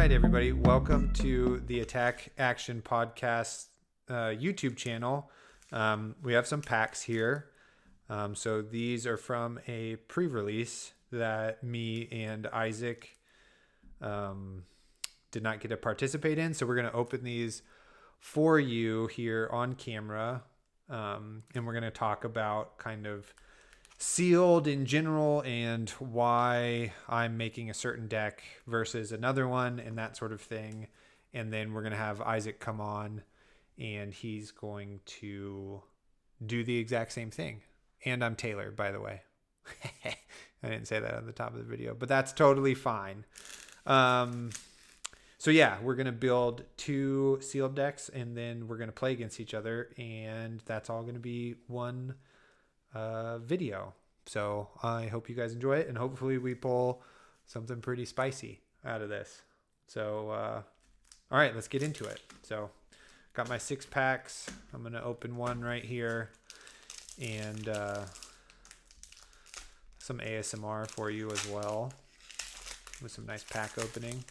right, everybody. Welcome to the Attack Action Podcast YouTube channel. We have some packs here. So these are from a pre-release that me and Isaac did not get to participate in. So we're going to open these for you here on camera. And we're going to talk about kind of sealed in general and why I'm making a certain deck versus another one and that sort of thing. And then we're going to have Isaac come on and he's going to do the exact same thing. And I'm Taylor, by the way. I didn't say that on the top of the video, but that's totally fine. So yeah, we're going to build 2 sealed decks and then we're going to play against each other. And that's all going to be one video. So I hope you guys enjoy it and hopefully we pull something pretty spicy out of this. So all right, let's get into it. So got my 6 packs. I'm going to open one right here and some ASMR for you as well with some nice pack opening.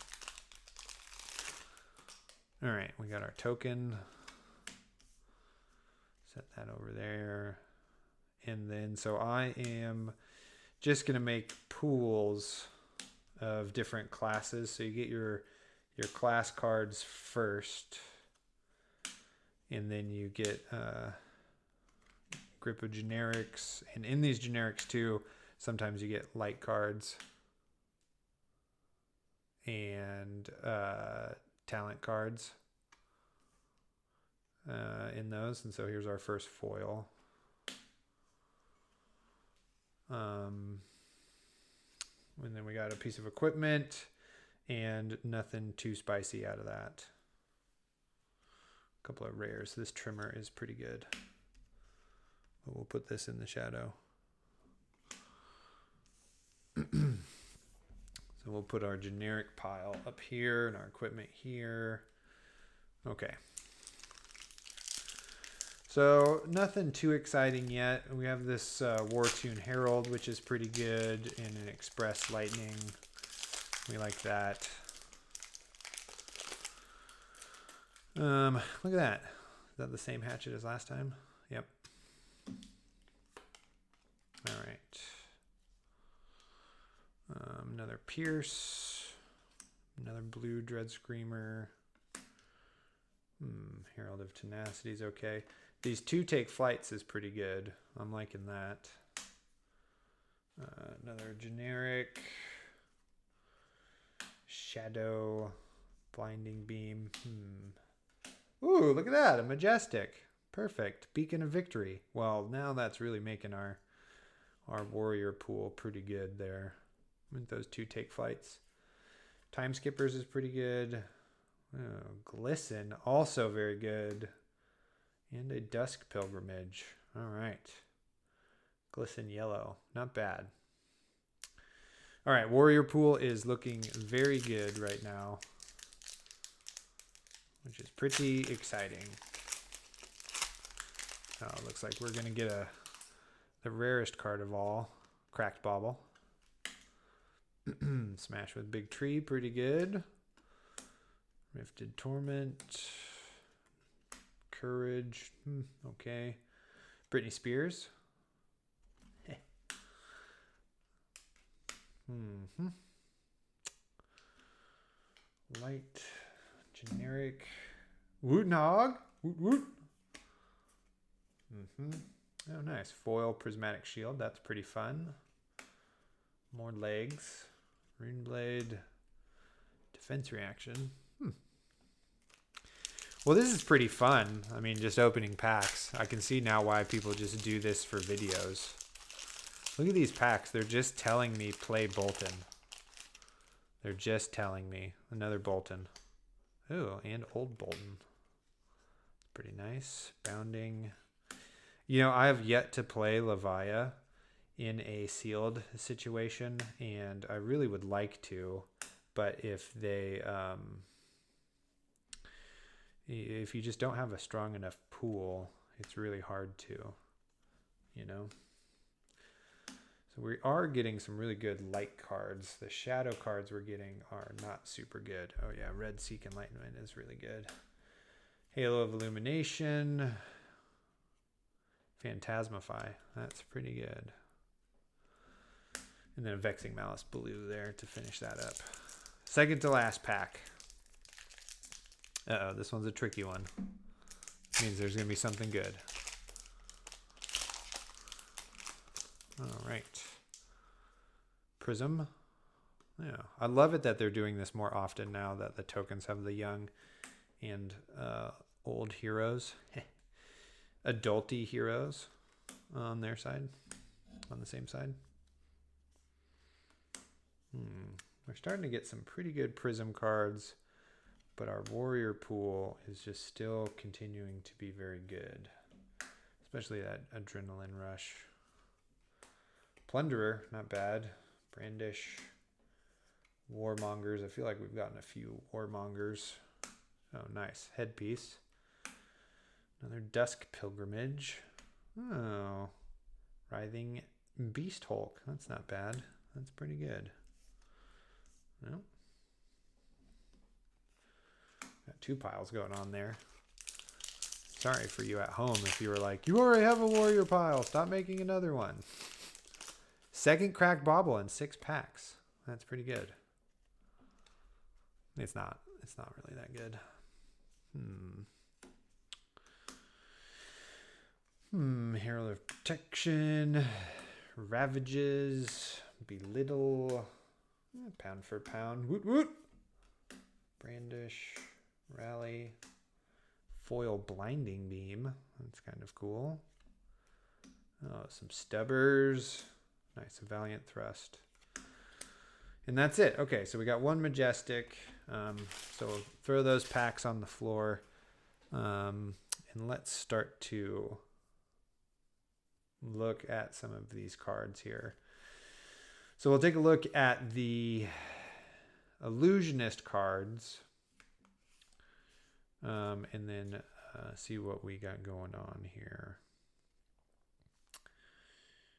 All right, we got our token. Set that over there. And then, so I am just going to make pools of different classes. So you get your class cards first. And then you get a grip of generics. And in these generics too, sometimes you get light cards. And talent cards in those. And so here's our first foil. And then we got a piece of equipment and nothing too spicy out of that. A couple of rares. This trimmer is pretty good. But we'll put this in the shadow. So we'll put our generic pile up here and our equipment here. Okay. So nothing too exciting yet. We have this War Tune Herald, which is pretty good, and an Express Lightning. We like that. Look at that. Is that the same hatchet as last time? Yep. All right. Another Pierce. Another blue Dread Screamer. Herald of Tenacity is okay. These 2 take flights is pretty good. I'm liking that. Another generic. Shadow. Blinding Beam. Ooh, look at that. A Majestic. Perfect. Beacon of Victory. Well, now that's really making our warrior pool pretty good there. With those 2 take flights. Time Skippers is pretty good. Oh, Glisten, also very good. And a Dusk Pilgrimage. All right. Glisten yellow. Not bad. All right, Warrior Pool is looking very good right now, which is pretty exciting. Oh, it looks like we're going to get the rarest card of all, Cracked Bauble. Smash with Big Tree, pretty good. Rifted Torment. Courage. Okay. Britney Spears. Light. Generic. Wootnog. Woot woot. Oh, nice. Foil Prismatic Shield. That's pretty fun. More legs. Runeblade. Defense Reaction. Well, this is pretty fun. I mean, just opening packs. I can see now why people just do this for videos. Look at these packs. They're just telling me play Bolton. They're just telling me. Another Bolton. Ooh, and old Bolton. Pretty nice. Bounding. You know, I have yet to play Levia in a sealed situation, and I really would like to. But if they... if you just don't have a strong enough pool, it's really hard to, you know. So So we are getting some really good light cards. The shadow cards we're getting are not super good. Oh yeah, Red Seek Enlightenment is really good. Halo of Illumination. Phantasmify. That's pretty good. And then a Vexing Malice Blue there to finish that up. Second to last pack. Uh-oh, this one's a tricky one. Means there's going to be something good. All right. Prism. Yeah, I love it that they're doing this more often now that the tokens have the young and old heroes. Adulty heroes on their side. On the same side. We're starting to get some pretty good Prism cards. But our warrior pool is just still continuing to be very good. Especially that adrenaline rush. Plunderer, not bad. Brandish. Warmongers. I feel like we've gotten a few warmongers. Oh, nice. Headpiece. Another Dusk Pilgrimage. Oh. Writhing Beast Hulk. That's not bad. That's pretty good. Well. Got two piles going on there. Sorry for you at home if you were like, you already have a warrior pile. Stop making another one. Second cracked bauble in 6 packs. That's pretty good. It's not really that good. Herald of Protection. Ravages. Belittle. Pound for pound. Woot woot. Brandish. Rally. Foil Blinding Beam. That's kind of cool. Oh, some Stubbers. Nice. Valiant Thrust. And that's it. Okay, so we got one Majestic. So we'll throw those packs on the floor. And let's start to look at some of these cards here. So we'll take a look at the Illusionist cards. And then see what we got going on here.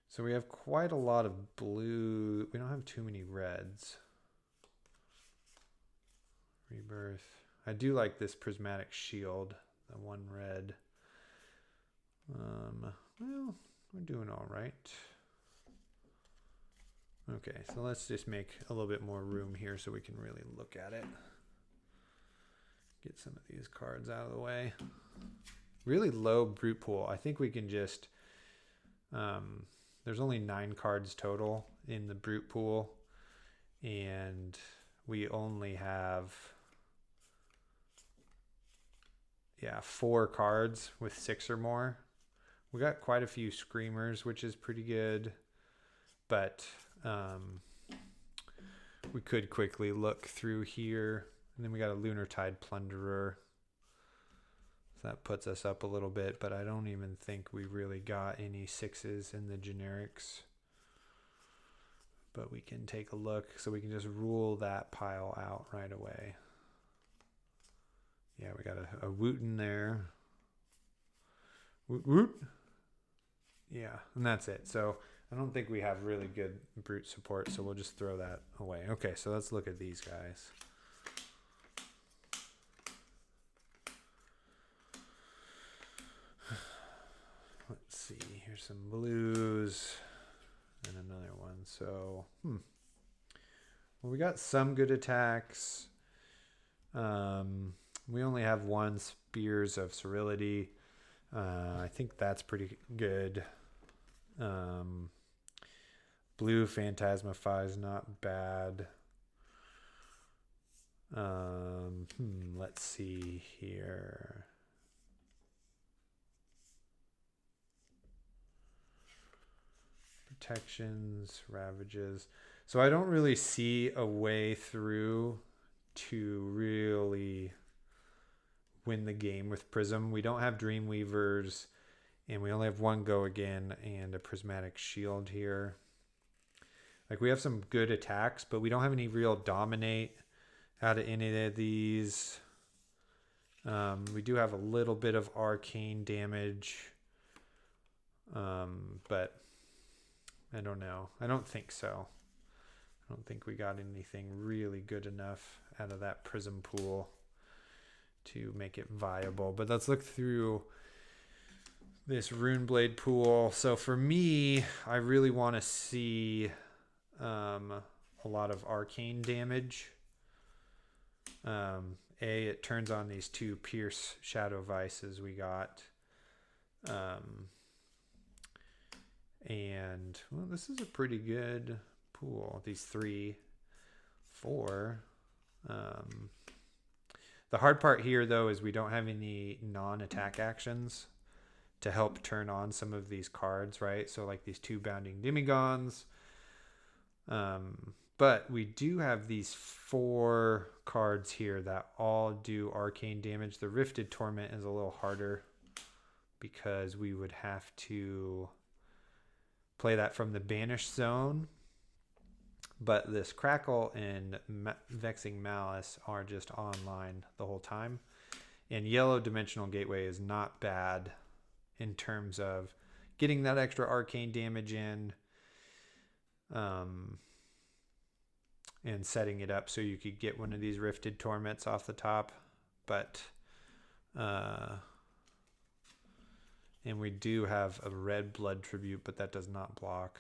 So we have quite a lot of blue. We don't have too many reds. Rebirth. I do like this Prismatic Shield, the one red. Well, we're doing all right. Okay, so let's just make a little bit more room here so we can really look at it. Get some of these cards out of the way. Really low brute pool. I think we can just... there's only 9 cards total in the brute pool. And we only have... 4 cards with 6 or more. We got quite a few Screamers, which is pretty good. But we could quickly look through here. And then we got a Lunar Tide Plunderer. So that puts us up a little bit, but I don't even think we really got any 6s in the generics. But we can take a look, so we can just rule that pile out right away. Yeah, we got a Wooten there. Woot woot. Yeah, and that's it. So I don't think we have really good brute support, so we'll just throw that away. Okay, so let's look at these guys. Let's see, here's some blues and another one. So, well, we got some good attacks. We only have 1 Spears of Cerility. I think that's pretty good. Blue Phantasmify is not bad. Let's see here. Protections, Ravages. So I don't really see a way through to really win the game with Prism. We don't have Dreamweavers, and we only have 1 Go Again and a Prismatic Shield here. Like, we have some good attacks, but we don't have any real Dominate out of any of these. We do have a little bit of Arcane damage, but I don't know. I don't think so. I don't think we got anything really good enough out of that prism pool to make it viable. But let's look through this Runeblade pool. So for me, I really want to see a lot of arcane damage. It turns on these 2 Pierce Shadow Vices we got. And well, this is a pretty good pool. These 3, 4. The hard part here though is we don't have any non-attack actions to help turn on some of these cards, right? So like these 2 Bounding Demigons. But we do have these 4 cards here that all do arcane damage. The Rifted Torment is a little harder because we would have to play that from the Banished Zone. But this Crackle and Vexing Malice are just online the whole time. And Yellow Dimensional Gateway is not bad in terms of getting that extra arcane damage in. And setting it up so you could get one of these Rifted Torments off the top. But and we do have a red Blood Tribute, but that does not block.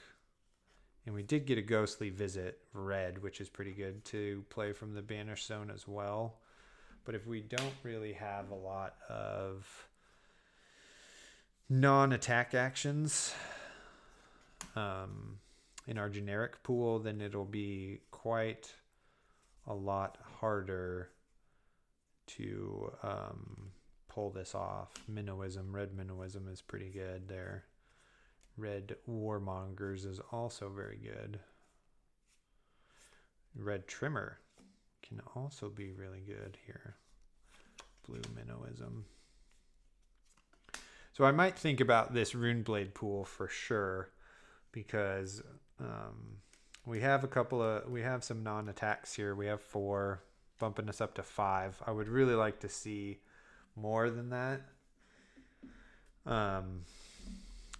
And we did get a Ghostly Visit red, which is pretty good to play from the Banished Zone as well. But if we don't really have a lot of non-attack actions in our generic pool, then it'll be quite a lot harder to pull this off. Minnowism, red Minnowism is pretty good there. Red Warmongers is also very good. Red Trimmer can also be really good here. Blue Minnowism. So I might think about this Runeblade pool for sure, because we have some non-attacks here. We have 4, bumping us up to 5. I would really like to see more than that.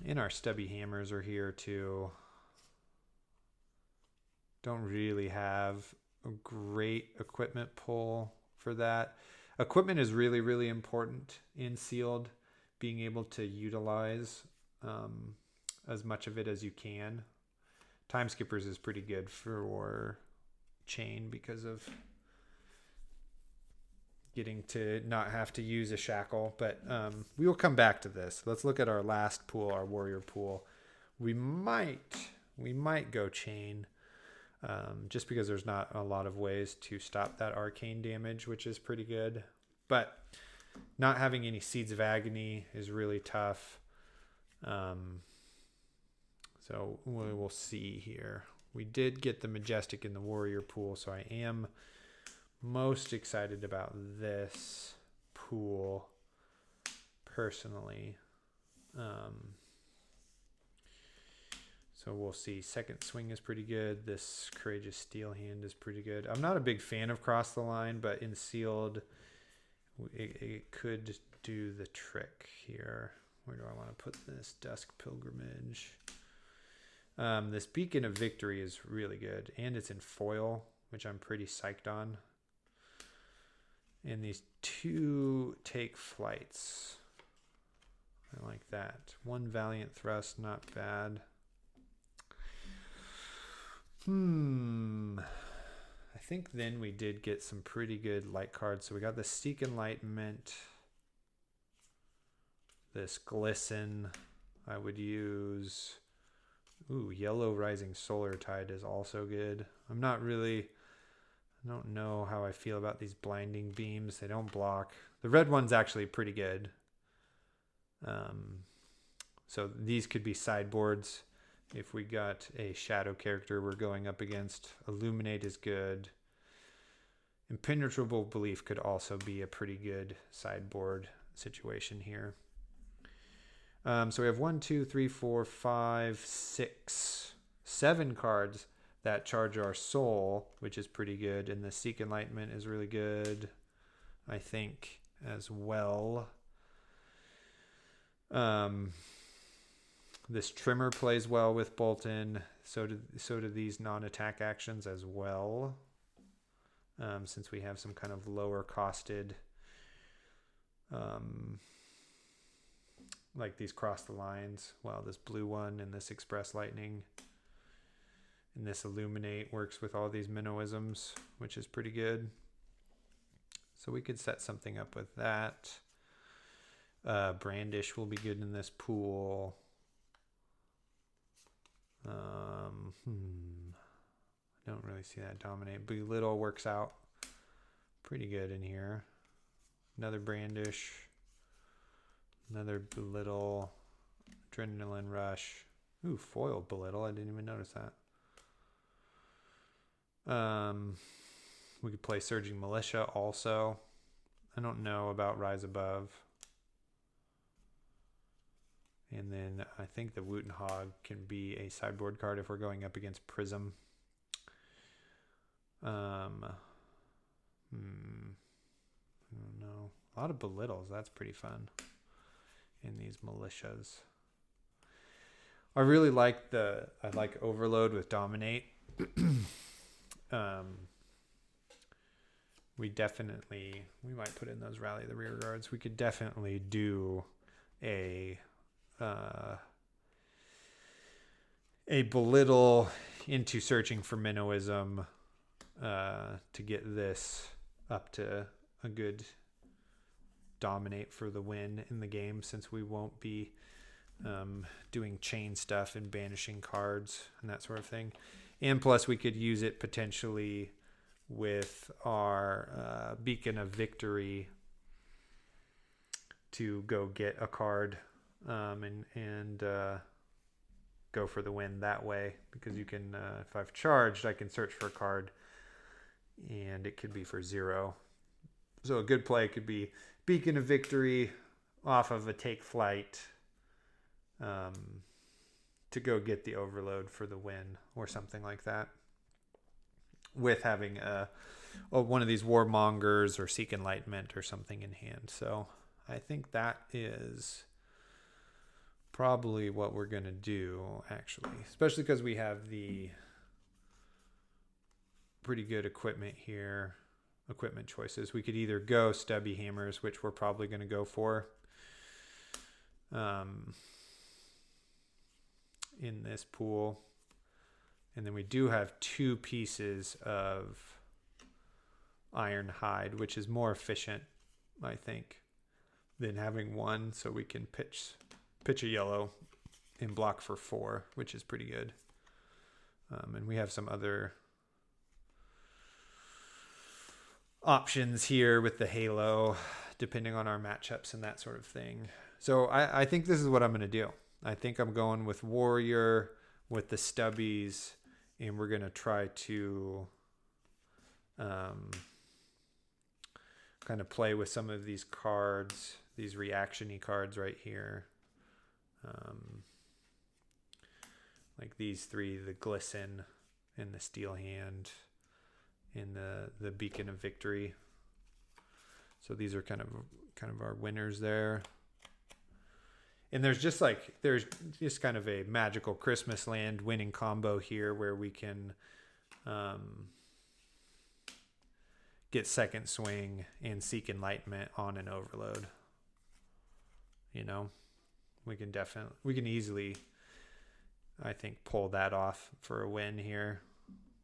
And our Stubby Hammers are here too. Don't really have a great equipment pull for that. Equipment is really, really important in Sealed. Being able to utilize as much of it as you can. Time Skippers is pretty good for chain because of getting to not have to use a shackle. But we will come back to this. Let's look at our last pool, our warrior pool. We might go chain just because there's not a lot of ways to stop that arcane damage, which is pretty good. But not having any Seeds of Agony is really tough. So we will see here. We did get the Majestic in the warrior pool, so I am most excited about this pool personally. So we'll see. Second Swing is pretty good. This Courageous Steel Hand is pretty good. I'm not a big fan of Cross the Line, but in Sealed, it could do the trick here. Where do I want to put this? Dusk Pilgrimage. This Beacon of Victory is really good, and it's in foil, which I'm pretty psyched on. And these 2 Take Flights. I like that. 1 Valiant Thrust, not bad. I think then we did get some pretty good light cards. So we got the Seek Enlightenment. This Glisten. I would use... Ooh, Yellow Rising Solar Tide is also good. I don't know how I feel about these Blinding Beams. They don't block. The red one's actually pretty good. So these could be sideboards. If we got a shadow character we're going up against, Illuminate is good. Impenetrable Belief could also be a pretty good sideboard situation here. So we have 1, 2, 3, 4, 5, 6, 7 cards that charge our soul, which is pretty good. And the Seek Enlightenment is really good, I think, as well. This trimmer plays well with Bolton. So do these non-attack actions as well. Since we have some kind of lower costed, like these cross the lines. Well, this blue one and this express lightning and this illuminate works with all these minnowisms, which is pretty good. So we could set something up with that. Brandish will be good in this pool. I don't really see that dominate. Belittle works out pretty good in here. Another brandish. Another belittle. Adrenaline rush. Ooh, foiled belittle. I didn't even notice that. We could play Surging Militia also. I don't know about Rise Above. And then I think the Wooten Hog can be a sideboard card if we're going up against Prism. I don't know. A lot of belittles. That's pretty fun in these militias. I really like Overload with Dominate. We might put in those Rally the Rear Guards. We could definitely do a belittle into Searching for Minnowism to get this up to a good dominate for the win in the game, since we won't be doing chain stuff and banishing cards and that sort of thing. And plus we could use it potentially with our Beacon of Victory to go get a card and go for the win that way, because you can if I've charged, I can search for a card and it could be for 0. So a good play could be Beacon of Victory off of a Take Flight to go get the Overload for the win or something like that, with having one of these Warmongers or Seek Enlightenment or something in hand. So I think that is probably what we're going to do, actually, especially because we have the pretty good equipment here. Equipment choices. We could either go Stubby Hammers, which we're probably going to go for in this pool. And then we do have 2 pieces of Iron Hide, which is more efficient, I think, than having 1. So we can pitch a yellow and block for 4, which is pretty good. And we have some other options here with the Halo, depending on our matchups and that sort of thing. So I think this is what I'm going to do. I think I'm going with Warrior with the Stubbies, and we're going to try to kind of play with some of these cards, these reaction-y cards right here. Like these 3, the Glisten and the Steel Hand and the Beacon of Victory. So these are kind of our winners there. And there's just kind of a magical Christmas land winning combo here where we can get Second Swing and Seek Enlightenment on an Overload. You know, we can easily, I think, pull that off for a win here,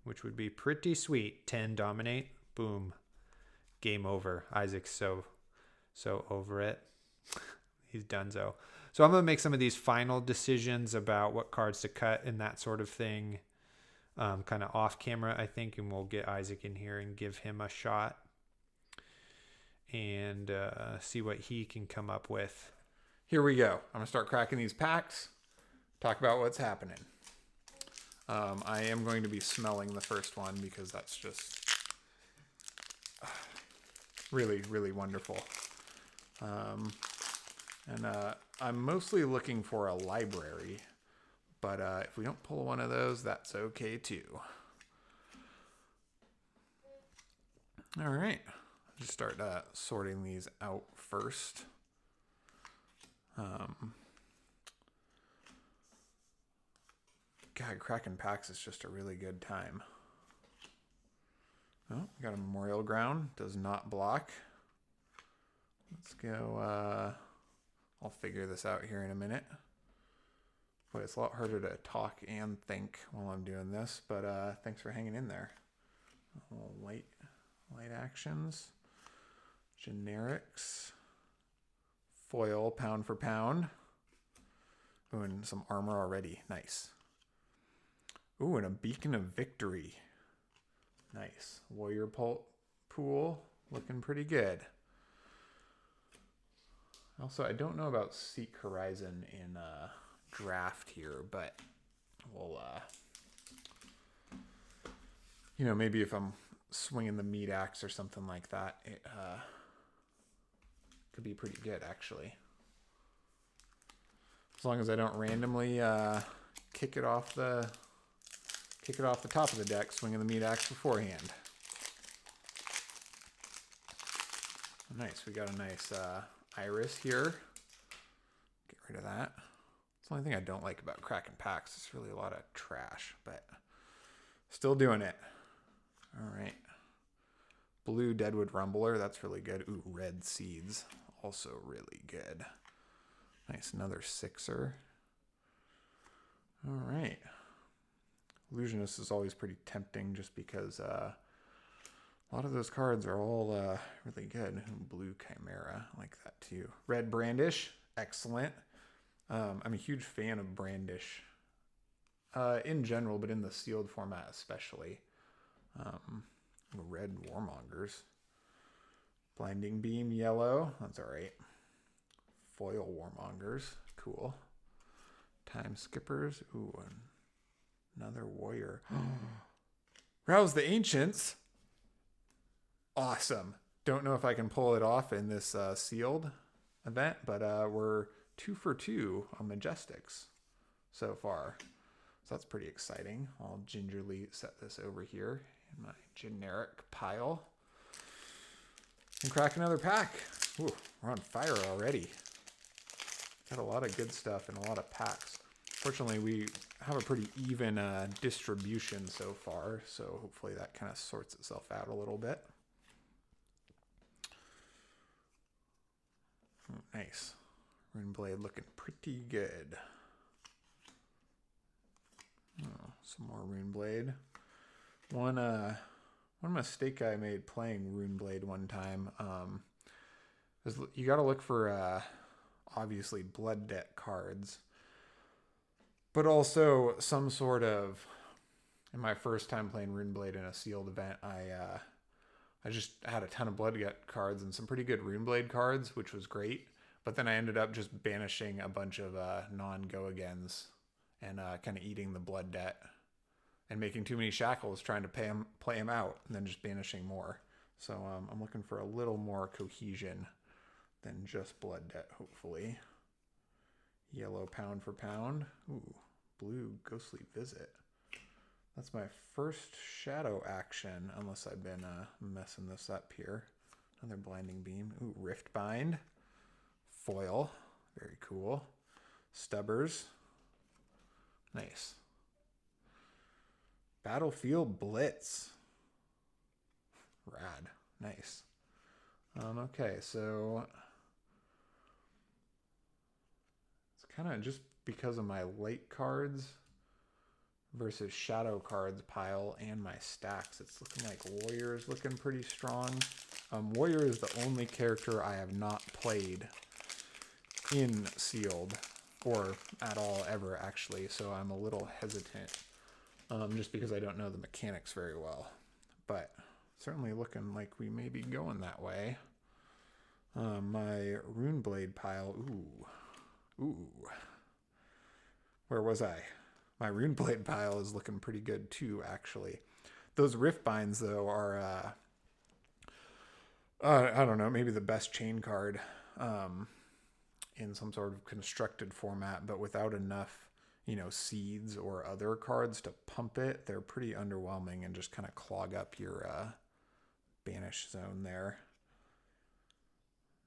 which would be pretty sweet. 10 dominate, boom, game over. Isaac's so over it. He's donezo. So I'm going to make some of these final decisions about what cards to cut and that sort of thing, kind of off camera, I think, and we'll get Isaac in here and give him a shot and see what he can come up with. Here we go. I'm going to start cracking these packs, talk about what's happening. I am going to be smelling the first one because that's just really, really wonderful. And I'm mostly looking for a library, but if we don't pull one of those, that's okay too. All right, just start sorting these out first. God, cracking packs is just a really good time. Oh, got a Memorial Ground. Does not block. Let's go. I'll figure this out here in a minute. Boy, it's a lot harder to talk and think while I'm doing this, but thanks for hanging in there. Light actions. Generics. Foil, pound for pound. Ooh, and some armor already. Nice. Ooh, and a Beacon of Victory. Nice. Warrior Pool. Looking pretty good. Also, I don't know about Seek Horizon in draft here, but we'll, maybe if I'm swinging the meat axe or something like that, it could be pretty good, actually. As long as I don't randomly kick it off the top of the deck, swinging the meat axe beforehand. Nice. We got a nice iris here. Get rid of that. It's the only thing I don't like about cracking packs. It's really a lot of trash, but still doing it. All right. Blue Deadwood Rumbler. That's really good. Ooh, Red Seeds. Also really good. Nice. Another sixer. All right. Illusionist is always pretty tempting just because a lot of those cards are all really good. Blue Chimera, I like that too. Red Brandish, excellent. I'm a huge fan of Brandish in general, but in the sealed format especially. Red Warmongers. Blinding Beam, yellow, that's all right. Foil Warmongers, cool. Time Skippers, ooh, another warrior. Rouse the Ancients. Awesome. Don't know if I can pull it off in this sealed event, but we're 2 for 2 on Majestics so far. So that's pretty exciting. I'll gingerly set this over here in my generic pile. And crack another pack. Ooh, we're on fire already. Got a lot of good stuff and a lot of packs. Fortunately, we have a pretty even distribution so far, so hopefully that kind of sorts itself out a little bit. Nice. Runeblade looking pretty good. Oh, some more Runeblade. One mistake I made playing Runeblade one time is you got to look for obviously blood debt cards, but also some sort of. In my first time playing Runeblade in a sealed event, I just had a ton of blood debt cards and some pretty good Runeblade cards, which was great. But then I ended up just banishing a bunch of non-go-agains and kind of eating the blood debt and making too many shackles trying to play them out and then just banishing more. So I'm looking for a little more cohesion than just blood debt, hopefully. Yellow pound for pound. Ooh, blue ghostly visit. That's my first shadow action, unless I've been messing this up here. Another blinding beam. Ooh, rift bind. Foil. Very cool. Stubbers. Nice. Battlefield Blitz. Rad. Nice. Okay, so it's kind of just because of my late cards versus shadow cards pile and my stacks. It's looking like Warrior is looking pretty strong. Warrior is the only character I have not played in sealed or at all ever actually, so I'm a little hesitant just because I don't know the mechanics very well, but certainly looking like we may be going that way. My Runeblade pile, ooh, where was I? My Runeblade pile is looking pretty good too, actually. Those Rift Binds, though, are, I don't know, maybe the best chain card in some sort of constructed format, but without enough, seeds or other cards to pump it, they're pretty underwhelming and just kind of clog up your banish zone there.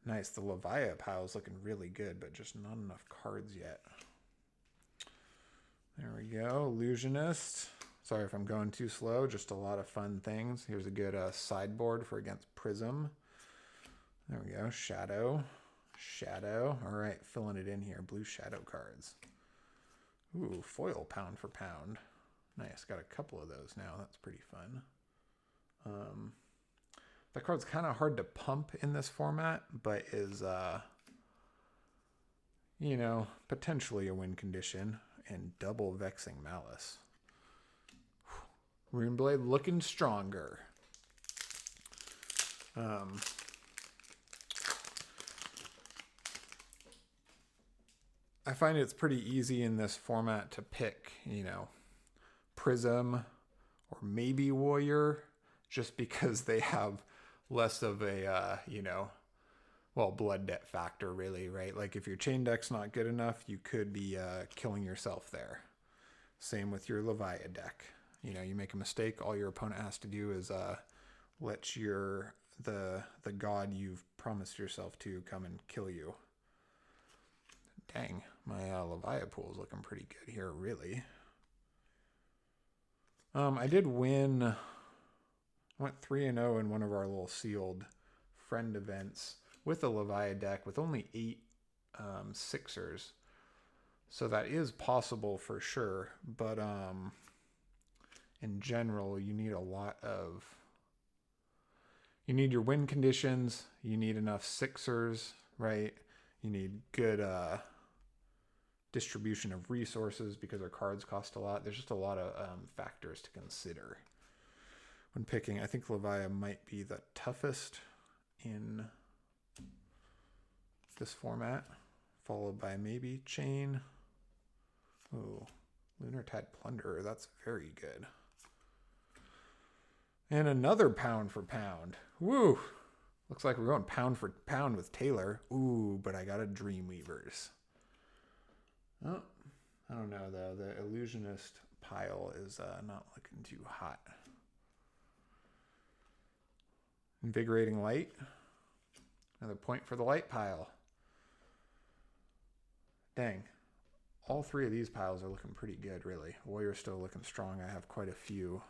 Nice. The Leviathan pile is looking really good, but just not enough cards yet. There we go. Illusionist. Sorry if I'm going too slow. Just a lot of fun things. Here's a good sideboard for against Prism. There we go. Shadow. Shadow. All right, filling it in here. Blue shadow cards. Ooh, foil pound for pound. Nice. Got a couple of those now. That's pretty fun. That card's kind of hard to pump in this format, but is, you know, potentially a win condition. And double Vexing Malice. Runeblade looking stronger. I find it's pretty easy in this format to pick, you know, Prism or maybe Warrior, just because they have less of a, you know, well, blood debt factor, really, right? Like if your chain deck's not good enough, you could be killing yourself there. Same with your Leviathan deck. You know, you make a mistake, all your opponent has to do is let the god you've promised yourself to come and kill you. Dang, my Leviathan pool is looking pretty good here, really. I did win. I went 3-0 in one of our little sealed friend events with a Leviathan deck with only 8 Sixers. So that is possible for sure. But in general, you need a lot of... You need your win conditions. You need enough Sixers, right? You need good distribution of resources because our cards cost a lot. There's just a lot of factors to consider when picking. I think Leviathan might be the toughest in this format, followed by maybe Chain. Ooh, Lunar Tide Plunderer. That's very good. And another pound for pound. Woo! Looks like we're going pound for pound with Taylor. Ooh, but I got a Dreamweavers. Oh, I don't know, though. The Illusionist pile is not looking too hot. Invigorating Light. Another point for the light pile. Dang. All 3 of these piles are looking pretty good, really. Warrior's still looking strong. I have quite a few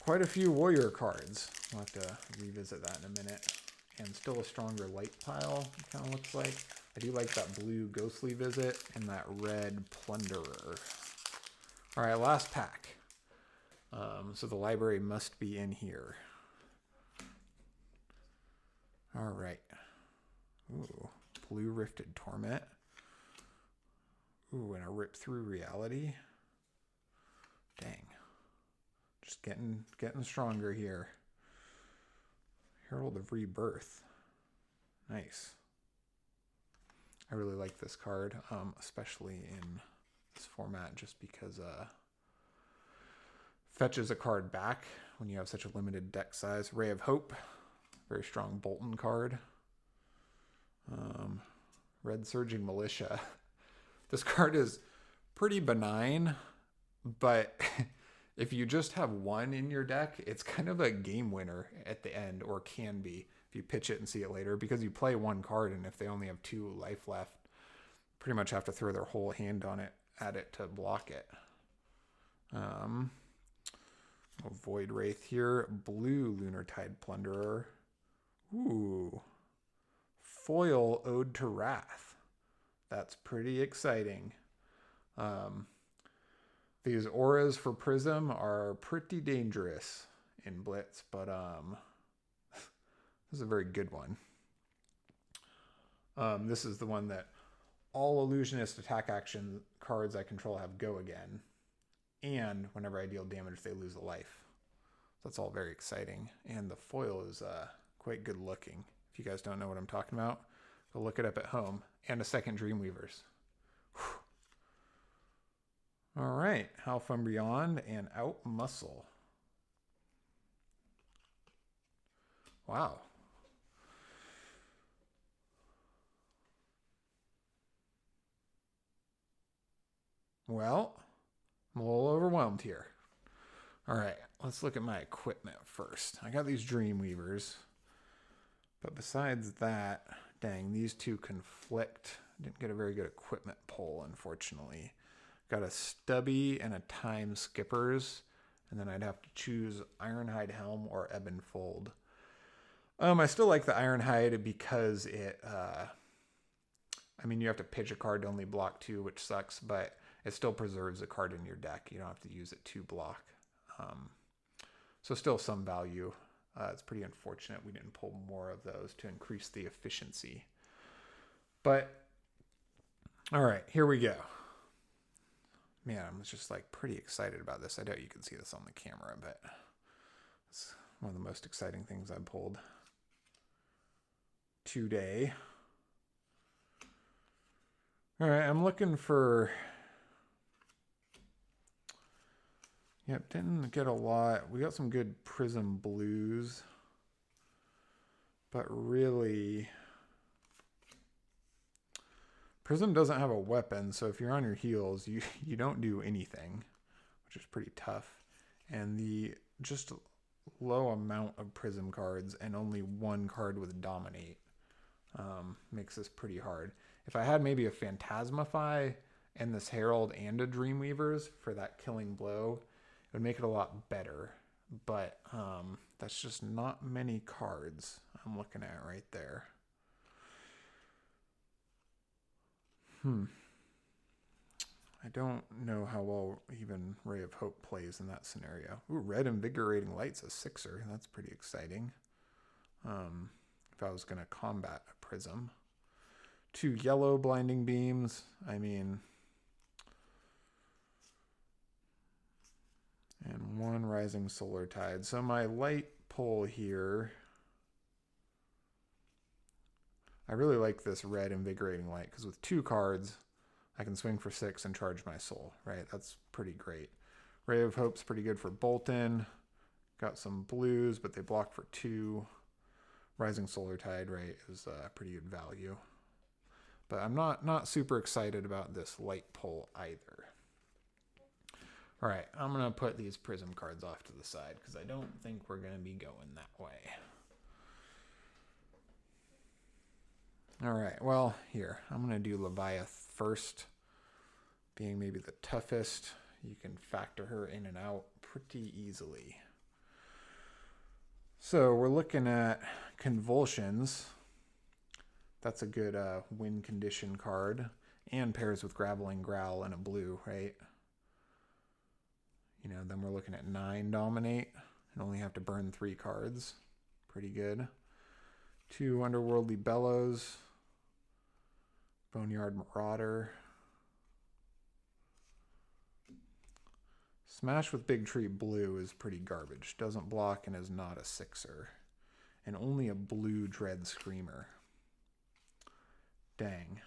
Warrior cards. We'll have to revisit that in a minute. And still a stronger light pile, it kind of looks like. I do like that blue Ghostly Visit and that red Plunderer. All right, last pack. So the library must be in here. All right. Ooh, blue Rifted Torment. Ooh, and a Rip Through Reality. Dang. Just getting stronger here. Herald of Rebirth. Nice. I really like this card, especially in this format, just because fetches a card back when you have such a limited deck size. Ray of Hope, very strong Bolton card. Red Surging Militia. This card is pretty benign, but if you just have one in your deck, it's kind of a game winner at the end, or can be if you pitch it and see it later, because you play one card, and if they only have 2 life left, pretty much have to throw their whole hand on it at it to block it. Void Wraith here. Blue Lunar Tide Plunderer. Ooh. Foil Ode to Wrath. That's pretty exciting. These auras for Prism are pretty dangerous in Blitz, but this is a very good one. This is the one that all Illusionist attack action cards I control have go again. And whenever I deal damage, they lose a life. That's all very exciting. And the foil is quite good looking. If you guys don't know what I'm talking about, go look it up at home. And a second Dreamweavers. Whew. All right. Howl from Beyond and Out Muscle. Wow. Well, I'm a little overwhelmed here. All right, let's look at my equipment first. I got these Dreamweavers, but besides that, dang, these 2 conflict didn't get a very good equipment pull, unfortunately. Got a stubby and a time skippers, and then I'd have to choose Ironhide Helm or Ebon Fold. I still like the Ironhide because it, you have to pitch a card to only block 2, which sucks, but it still preserves a card in your deck. You don't have to use it to block. So still some value. It's pretty unfortunate we didn't pull more of those to increase the efficiency. But, all right, here we go. Man, I'm just like pretty excited about this. I doubt you can see this on the camera, but it's one of the most exciting things I've pulled today. All right, I'm looking for... Yep, didn't get a lot. We got some good Prism Blues, but really... Prism doesn't have a weapon, so if you're on your heels, you don't do anything, which is pretty tough. And the just low amount of Prism cards and only one card with Dominate makes this pretty hard. If I had maybe a Phantasmify and this Herald and a Dreamweavers for that killing blow, it would make it a lot better. But that's just not many cards I'm looking at right there. I don't know how well even Ray of Hope plays in that scenario. Ooh, Red Invigorating Light's a 6er. That's pretty exciting. If I was going to combat a Prism. 2 yellow Blinding Beams. And 1 Rising Solar Tide. So my light pull here... I really like this Red Invigorating Light because with 2 cards, I can swing for 6 and charge my soul, right? That's pretty great. Ray of Hope's pretty good for Bolton. Got some blues, but they block for 2. Rising Solar Tide, right, is pretty good value. But I'm not super excited about this light pull either. All right, I'm going to put these Prism cards off to the side because I don't think we're going to be going that way. All right, well, here, I'm going to do Leviath first, being maybe the toughest. You can factor her in and out pretty easily. So we're looking at Convulsions. That's a good win condition card, and pairs with Graveling Growl and a blue, right? Then we're looking at 9 Dominate, and only have to burn 3 cards. Pretty good. 2 Underworldly Bellows. Boneyard Marauder. Smash with Big Tree Blue is pretty garbage. Doesn't block and is not a 6er. And only a blue Dread Screamer. Dang.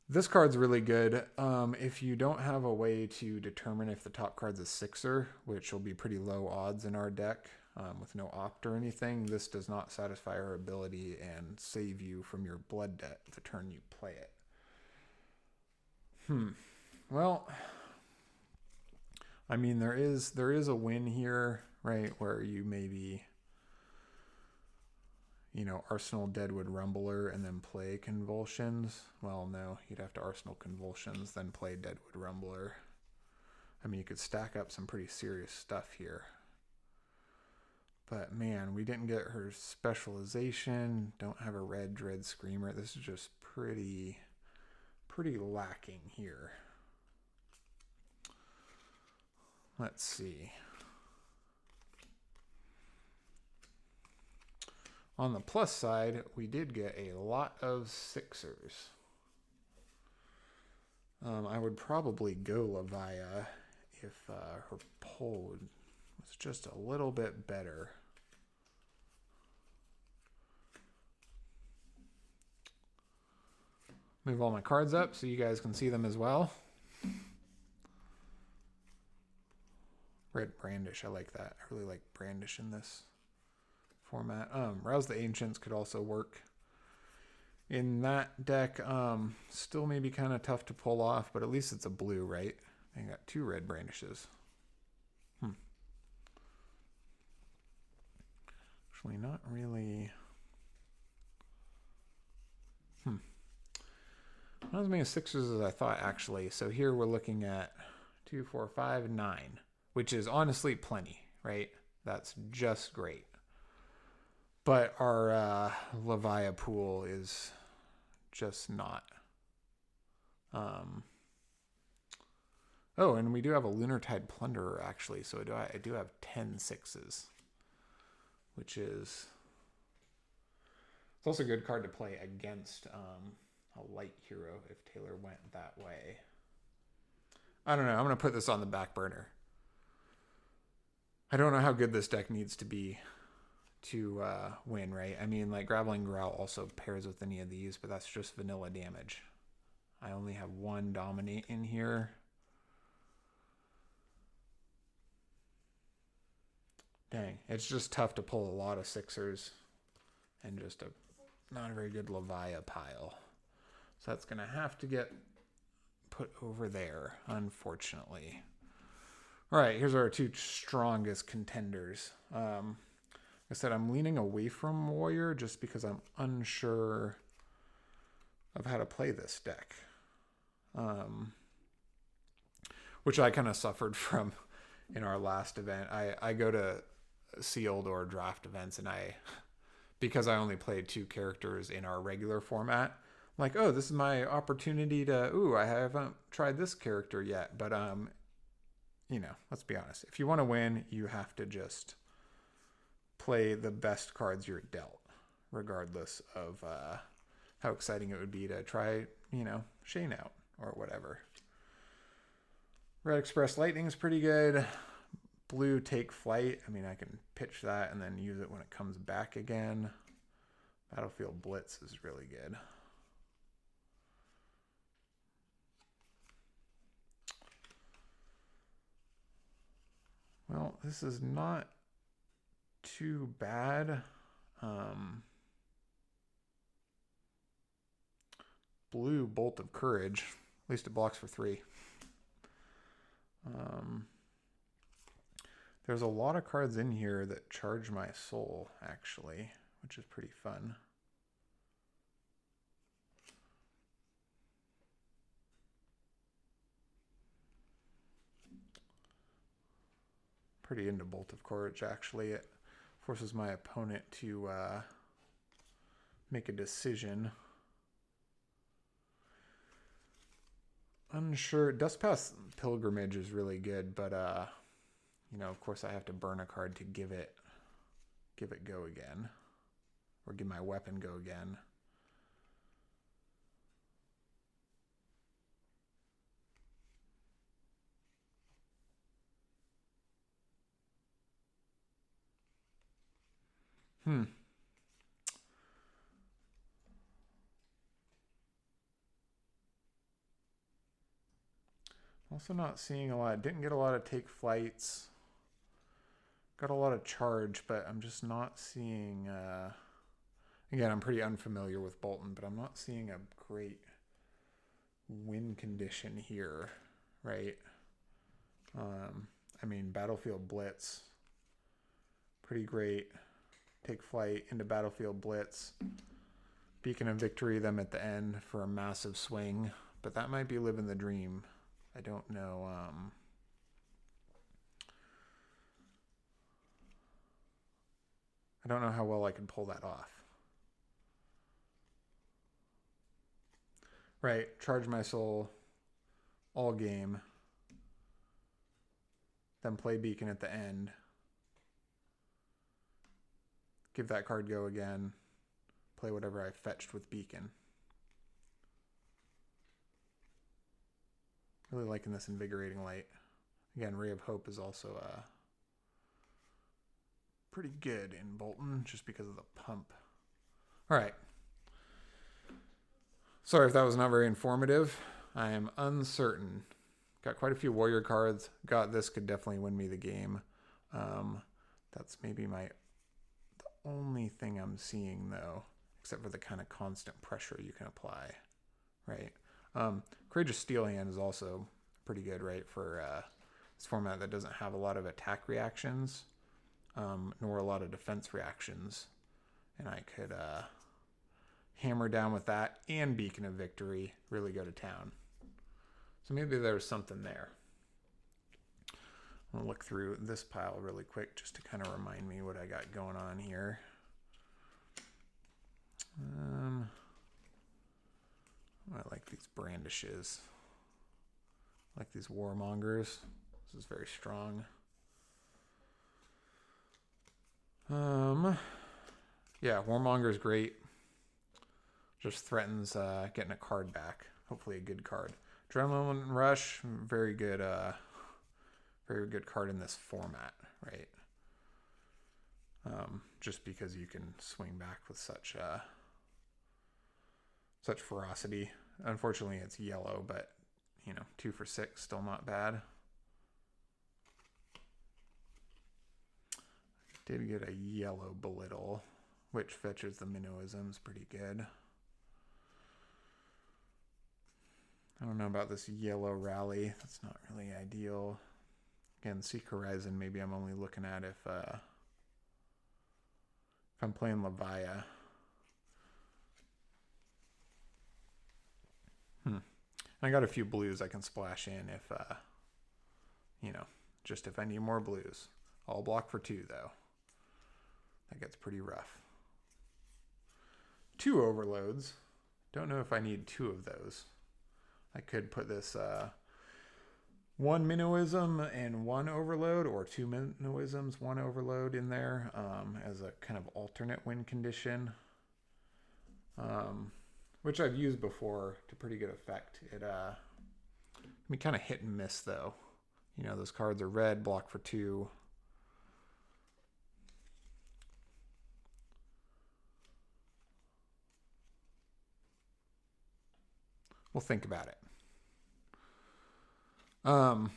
This card's really good. If you don't have a way to determine if the top card's a 6er, which will be pretty low odds in our deck, with no opt or anything, this does not satisfy her ability and save you from your blood debt the turn you play it. Well, there is a win here, right, where you maybe, Arsenal Deadwood Rumbler and then play Convulsions. Well, no, you'd have to Arsenal Convulsions, then play Deadwood Rumbler. You could stack up some pretty serious stuff here. But man, we didn't get her specialization. Don't have a red Dread Screamer. This is just pretty lacking here. Let's see. On the plus side, we did get a lot of 6ers. I would probably go Levia if her pull was just a little bit better. Move all my cards up so you guys can see them as well. Red Brandish, I like that. I really like Brandish in this format. Rouse the Ancients could also work in that deck. Still maybe kind of tough to pull off, but at least it's a blue, right? I got 2 red Brandishes. Actually, not really. Not as many sixes as I thought, actually. So here we're looking at 2, 4, 5, 9, which is honestly plenty, right? That's just great. But our Levia pool is just not. Oh, and we do have a Lunar Tide Plunderer, actually. So I do have 10 sixes, which is... It's also a good card to play against a light hero if Taylor went that way. I don't know. I'm going to put this on the back burner. I don't know how good this deck needs to be to win, right? I mean, like, Graveling Growl also pairs with any of these, but that's just vanilla damage. I only have one Dominate in here. Dang, it's just tough to pull a lot of sixers and just a not a very good Levia pile. So that's going to have to get put over there, unfortunately. All right, here's our two strongest contenders. Like I said, I'm leaning away from Warrior just because I'm unsure of how to play this deck. Which I kind of suffered from in our last event. I go to sealed or draft events, and because I only played 2 characters in our regular format, I'm like, oh, this is my opportunity to, I haven't tried this character yet. But, let's be honest. If you want to win, you have to just play the best cards you're dealt, regardless of how exciting it would be to try, Shane out or whatever. Red Express Lightning is pretty good. Blue Take Flight. I mean, I can pitch that and then use it when it comes back again. Battlefield Blitz is really good. Well, this is not too bad. Blue Bolt of Courage. At least it blocks for 3. There's a lot of cards in here that charge my soul, actually, which is pretty fun. Pretty into Bolt of Courage, actually. It forces my opponent to make a decision. Unsure. Dustpath Pilgrimage is really good, but of course I have to burn a card to give it go again, or give my weapon go again. Also not seeing a lot. Didn't get a lot of take flights. Got a lot of charge, but I'm just not seeing... Again, I'm pretty unfamiliar with Bolton, but I'm not seeing a great win condition here, right? I mean, Battlefield Blitz. Pretty great. Take flight into Battlefield Blitz. Beacon of Victory them at the end for a massive swing. But that might be living the dream. I don't know. I don't know how well I can pull that off. Right, charge my soul all game. Then play Beacon at the end. Give that card go again. Play whatever I fetched with Beacon. Really liking this Invigorating Light. Again, Ray of Hope is also pretty good in Bolton just because of the pump. All right. Sorry if that was not very informative. I am uncertain. Got quite a few warrior cards. Got this could definitely win me the game. That's maybe the only thing I'm seeing though, except for the kind of constant pressure you can apply, right? Courageous Steelhand is also pretty good, right, for this format that doesn't have a lot of attack reactions, nor a lot of defense reactions. And I could hammer down with that and Beacon of Victory, really go to town. So maybe there's something there. I'll look through this pile really quick just to kind of remind me what I got going on here. I like these brandishes. I like these warmongers. This is very strong. Yeah, warmonger is great. Just threatens getting a card back. Hopefully a good card. Adrenaline Rush, very good card in this format, right? Just because you can swing back with such ferocity. Unfortunately, it's yellow, but 2 for 6, still not bad. Did get a yellow Belittle, which fetches the Minnowisms pretty good. I don't know about this yellow Rally. That's not really ideal. Again, Seek Horizon, maybe I'm only looking at if I'm playing Levia. I got a few blues I can splash in if, just if I need more blues. I'll block for 2, though. That gets pretty rough. 2 overloads. Don't know if I need 2 of those. I could put this 1 Minnowism and 1 overload, or 2 Minnowisms, 1 overload in there as a kind of alternate win condition. Which I've used before to pretty good effect. It can be kind of hit and miss, though. Those cards are red, block for 2. We'll think about it. I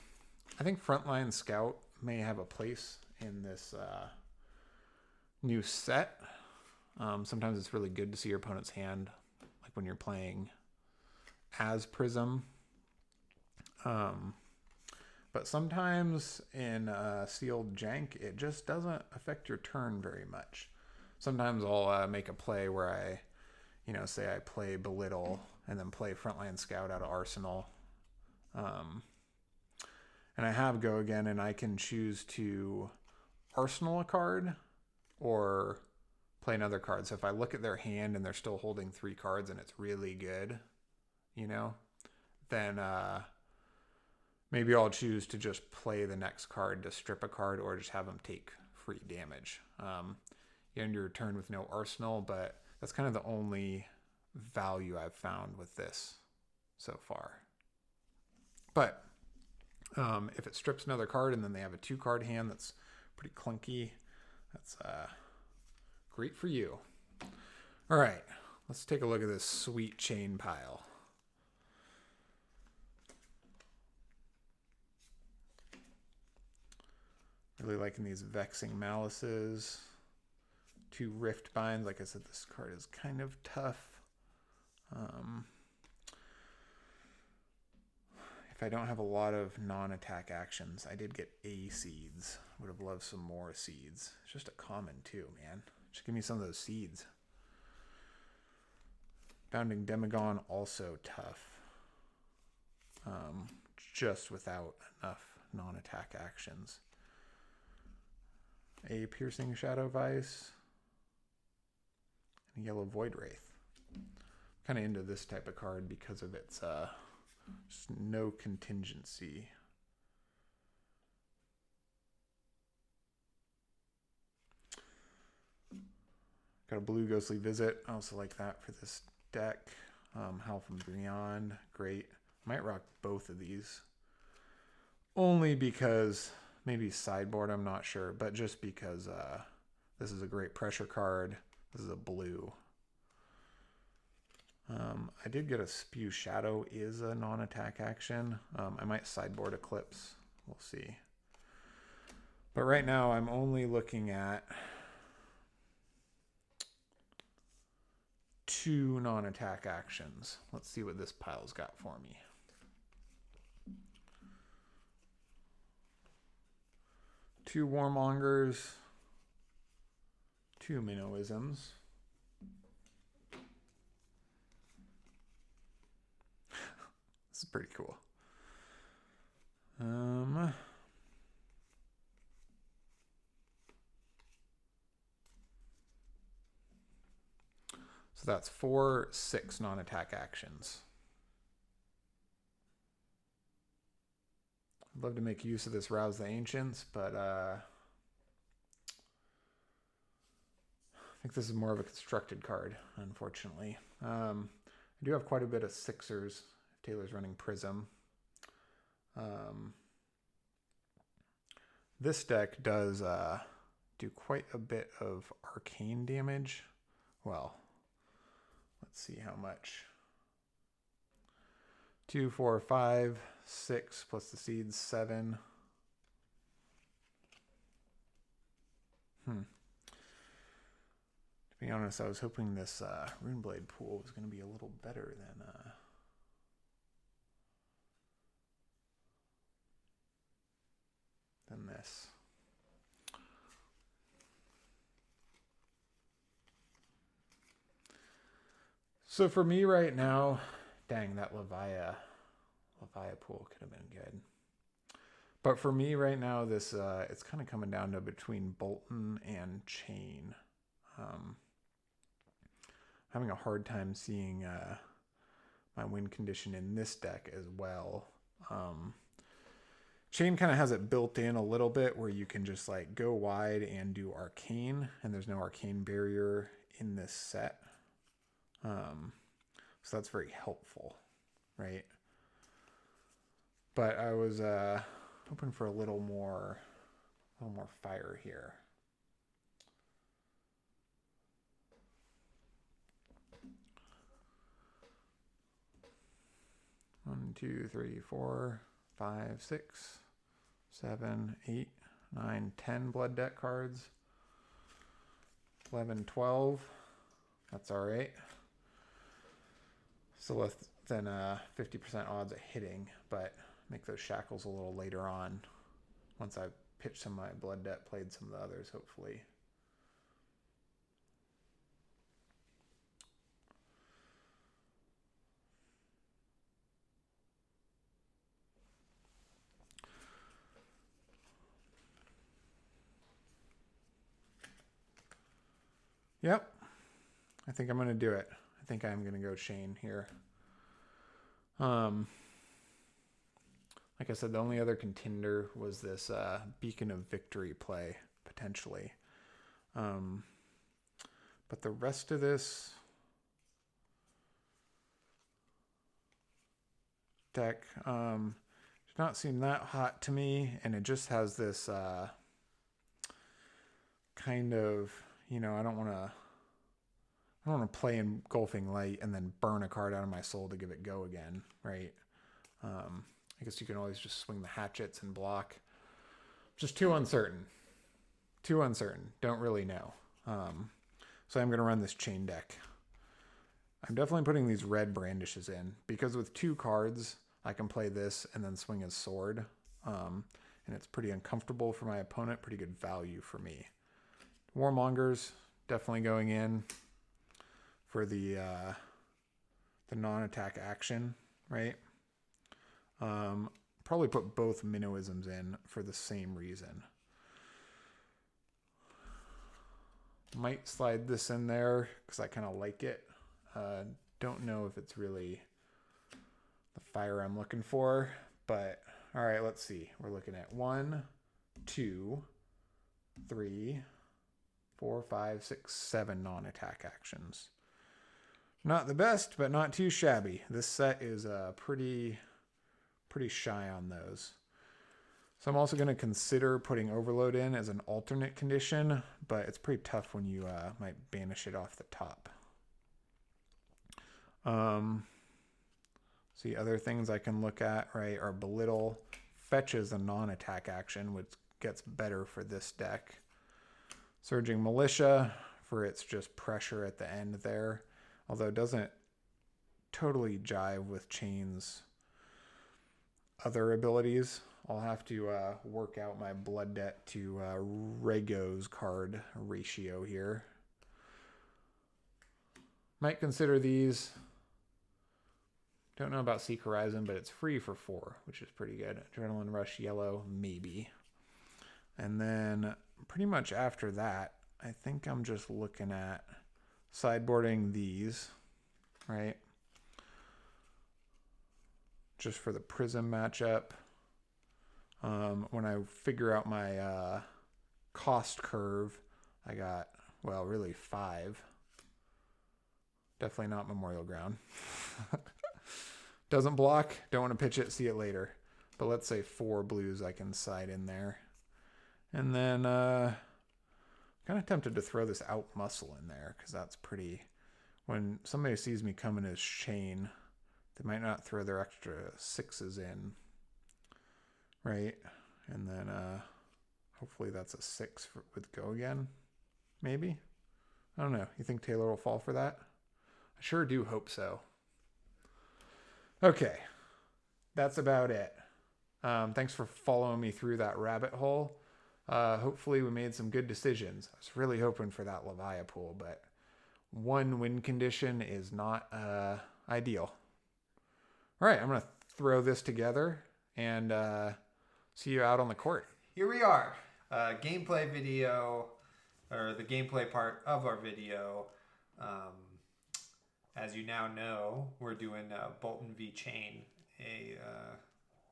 think Frontline Scout may have a place in this new set. Sometimes it's really good to see your opponent's hand, like when you're playing as Prism. But sometimes in Sealed Jank, it just doesn't affect your turn very much. Sometimes I'll make a play where I, say I play Belittle and then play Frontline Scout out of Arsenal. And I have Go Again, and I can choose to Arsenal a card or play another card. So if I look at their hand and they're still holding 3 cards and it's really good, then maybe I'll choose to just play the next card to strip a card or just have them take free damage. You end your turn with no Arsenal, but that's kind of the only value I've found with this so far. But if it strips another card and then they have a 2-card hand that's pretty clunky, that's great for you. All right, let's take a look at this sweet chain pile. Really liking these Vexing Malices. 2 Rift Binds. Like I said, this card is kind of tough. If I don't have a lot of non-attack actions, I did get A seeds. Would have loved some more seeds. It's just a common too, man. Just give me some of those seeds. Bounding Demagon, also tough. Just without enough non-attack actions. A Piercing Shadow Vice. And a Yellow Void Wraith. Kind of into this type of card because of its just no contingency. Got a blue Ghostly Visit. I also like that for this deck. Howl from Beyond, great. Might rock both of these. Only because, maybe sideboard, I'm not sure. But just because this is a great pressure card. This is a blue. I did get a Spew Shadow is a non-attack action. I might sideboard Eclipse. We'll see. But right now I'm only looking at 2 non-attack actions. Let's see what this pile's got for me. Two Warmongers, 2 Minnowisms, This is pretty cool. So that's 4-6 non-attack actions. I'd love to make use of this Rouse the Ancients, but I think this is more of a constructed card, unfortunately. I do have quite a bit of sixers if Taylor's running Prism. This deck does do quite a bit of arcane damage. Well, let's see how much. 2, 4, 5, 6 plus the seeds, 7. To be honest, I was hoping this Runeblade pool was going to be a little better than this. So for me right now, dang, that Leviah pool could have been good. But for me right now, this it's kind of coming down to between Bolton and Chain. Having a hard time seeing my win condition in this deck as well. Chain kind of has it built in a little bit where you can just like go wide and do arcane, and there's no arcane barrier in this set. So that's very helpful, right? But I was hoping for a little more fire here. One, 2, 3, 4, 5, 6, 7, 8, 9, 10 blood debt cards. 11, 12. That's all right. Still less than 50% odds of hitting, but make those shackles a little later on once I've pitched some of my blood debt, played some of the others, hopefully. Yep. I think I'm going to do it. I think I'm going to go Chain here. Like I said, the only other contender was this Beacon of Victory play, potentially. But the rest of this deck does not seem that hot to me, and it just has this kind of, you know, I don't want to play Engulfing Light and then burn a card out of my soul to give it go again, right? I guess you can always just swing the hatchets and block. Just too uncertain. Too uncertain. Don't really know. So I'm going to run this Chain deck. I'm definitely putting these red brandishes in because with 2 cards, I can play this and then swing his sword. And it's pretty uncomfortable for my opponent. Pretty good value for me. Warmongers definitely going in for the non-attack action, right? Probably put both Minnowisms in for the same reason. Might slide this in there because I kind of like it. Don't know if it's really the fire I'm looking for, but all right, let's see. We're looking at 1, 2, 3, 4, 5, 6, 7 non-attack actions. Not the best, but not too shabby. This set is pretty shy on those. So I'm also going to consider putting Overload in as an alternate condition, but it's pretty tough when you might banish it off the top. See, other things I can look at, right, are Belittle. Fetch is a non-attack action, which gets better for this deck. Surging Militia for its just pressure at the end there, although it doesn't totally jive with Chain's other abilities. I'll have to work out my blood debt to Rego's card ratio here. Might consider these. Don't know about Seek Horizon, but it's free for 4, which is pretty good. Adrenaline Rush Yellow, maybe. And then pretty much after that, I think I'm just looking at sideboarding these, right? Just for the Prism matchup. When I figure out my cost curve, I got, well, really 5. Definitely not Memorial Ground. Doesn't block. Don't want to pitch it. See it later. But let's say 4 blues I can side in there. And then kind of tempted to throw this out muscle in there because that's pretty... When somebody sees me coming as Shane, they might not throw their extra 6s in. Right? And then hopefully that's a 6 with go again. Maybe? I don't know. You think Taylor will fall for that? I sure do hope so. Okay, that's about it. Thanks for following me through that rabbit hole. Hopefully we made some good decisions. I was really hoping for that Leviathan pool, but 1 win condition is not ideal. All right, I'm going to throw this together and see you out on the court. Here we are. Gameplay video, or the gameplay part of our video. As you now know, we're doing Bolton v. Chain, a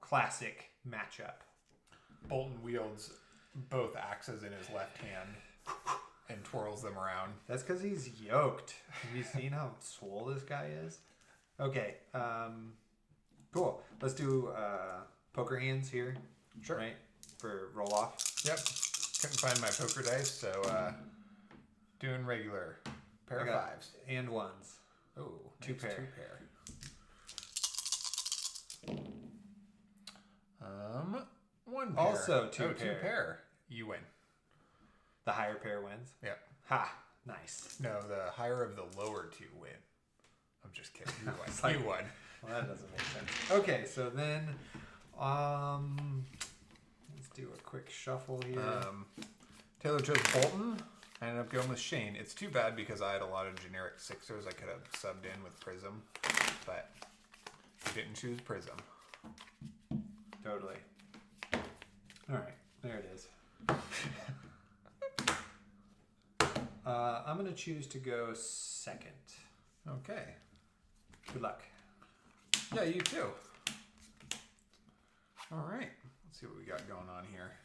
classic matchup. Bolton wields both axes in his left hand and twirls them around. That's because he's yoked. Have you seen how swole this guy is? Okay, cool. Let's do poker hands here. Sure. Right? For roll off. Yep. Couldn't find my poker dice, so doing regular. Pair of 5s. And 1s. Oh, 2 nice pair. 2 pair. 1 pair. Also 2 pair. 2 pair. You win. The higher pair wins? Yep. Ha! Nice. No, the higher of the lower 2 win. I'm just kidding. You won. Like, you won. Well, that doesn't make sense. Okay, so then, let's do a quick shuffle here. Taylor chose Bolton. I ended up going with Shane. It's too bad because I had a lot of generic 6ers I could have subbed in with Prism, but you didn't choose Prism. Totally. All right, there it is. I'm going to choose to go second. Okay. Good luck. Yeah, you too. All right. Let's see what we got going on here.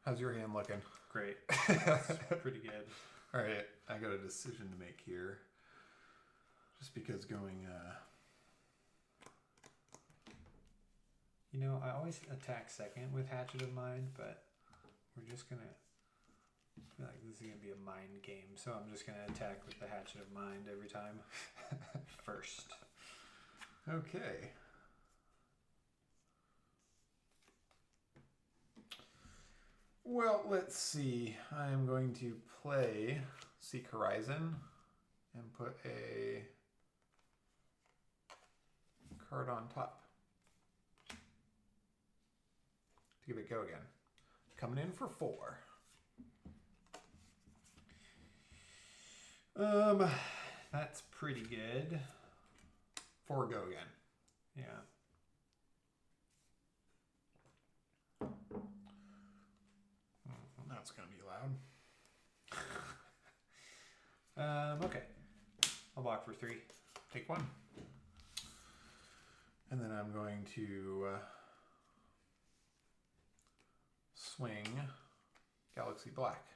How's your hand looking? Great. That's pretty good. All right, I got a decision to make here. Just because going, You know, I always attack second with Hatchet of Mind, but we're just gonna... I feel like this is gonna be a mind game, so I'm just gonna attack with the Hatchet of Mind every time. First. Okay. Well, let's see. I am going to play Seek Horizon and put a card on top to give it a go again. Coming in for 4. That's pretty good. 4 go again. Yeah. That's going to be loud. Okay. I'll block for 3. Take 1. And then I'm going to swing Galaxy Black.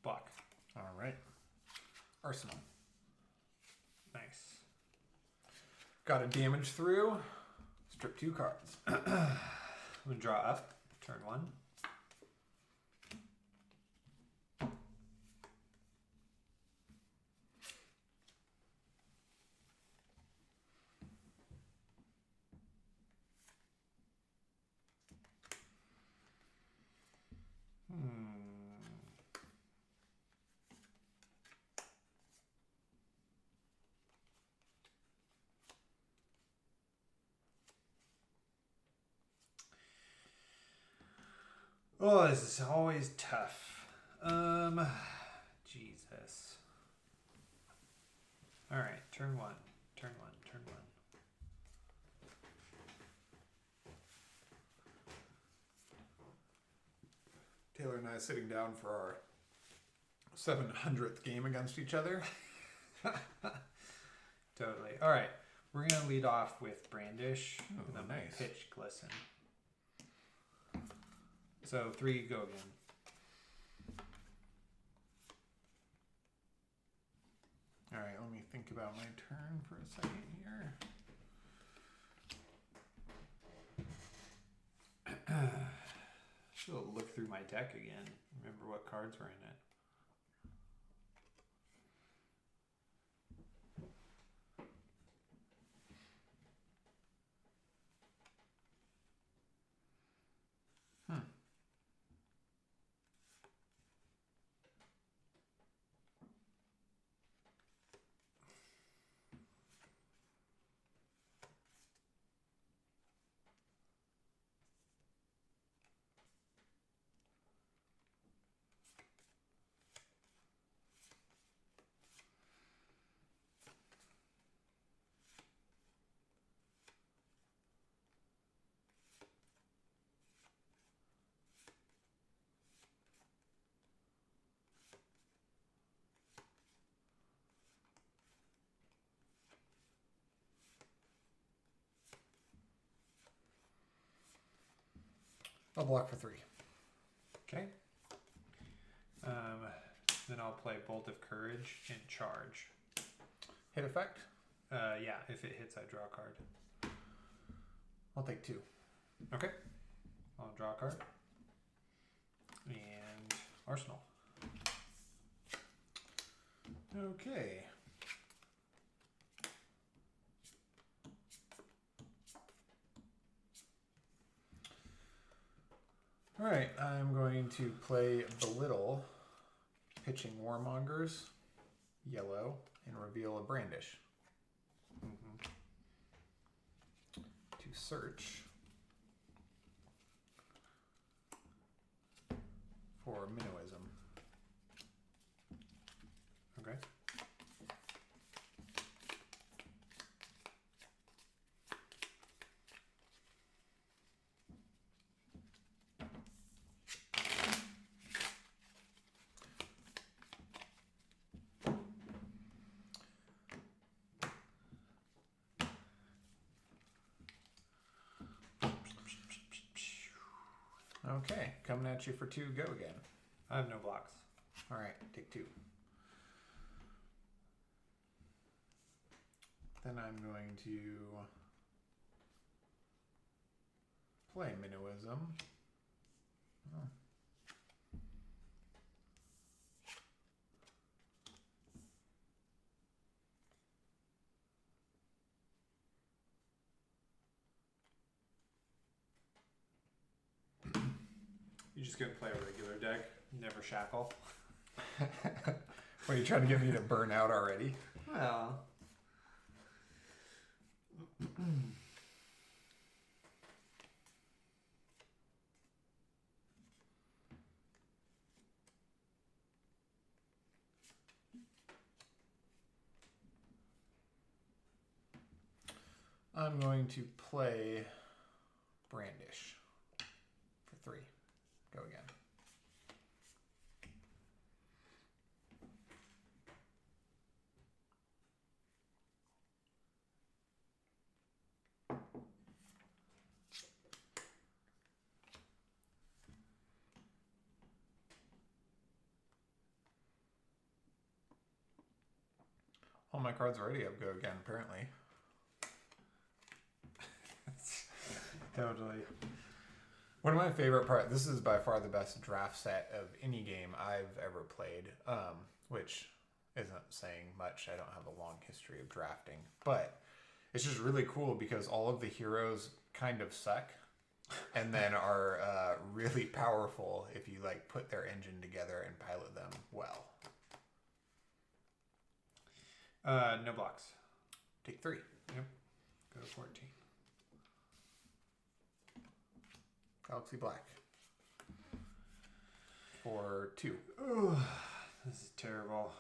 Block. All right. Arsenal. Nice. Got a damage through. Strip 2 cards. I'm going to draw up. Turn 1. Oh, this is always tough. Jesus. All right, turn one. Turn one. Turn one. Taylor and I sitting down for our 700th game against each other. Totally. All right, we're gonna lead off with Brandish, Oh, and then nice. pitch Glisten. So 3, go again. All right, let me think about my turn for a second here. Should look through my deck again. Remember what cards were in it. I'll block for 3. Okay. Then I'll play Bolt of Courage and charge. Hit effect. Yeah, if it hits, I draw a card. I'll take 2. Okay. I'll draw a card. And Arsenal. Okay. All right, I'm going to play Belittle, pitching Warmongers, yellow, and reveal a Brandish. To search for Minnowism. Okay. Okay, coming at you for 2, go again. I have no blocks. All right, take 2. Then I'm going to play Minnowism. Oh. You just gonna play a regular deck? Never shackle? What, are you trying to get me to burn out already? Well. I'm going to play Brandish for 3. Go again. All my cards already have go again, apparently. Totally. One of my favorite parts, this is by far the best draft set of any game I've ever played, which isn't saying much. I don't have a long history of drafting, but it's just really cool because all of the heroes kind of suck and then are really powerful if you like put their engine together and pilot them well. No blocks. Take 3. Yep. Go to 14. Galaxy Black. for 2. Ooh, this is terrible.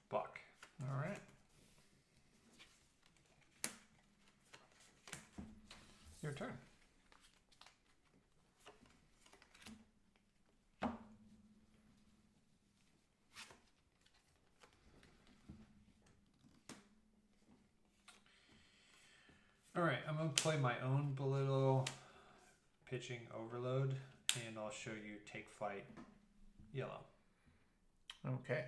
Buck. All right. Your turn. All right, I'm going to play my own Belittle pitching overload, and I'll show you take flight yellow. Okay.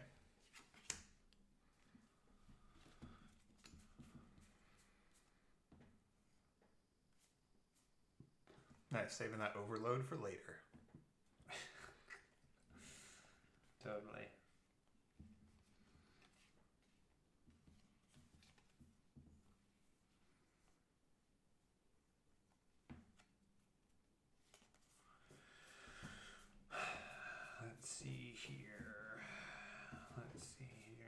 Nice, saving that overload for later. Totally. Let's see here. Let's see here.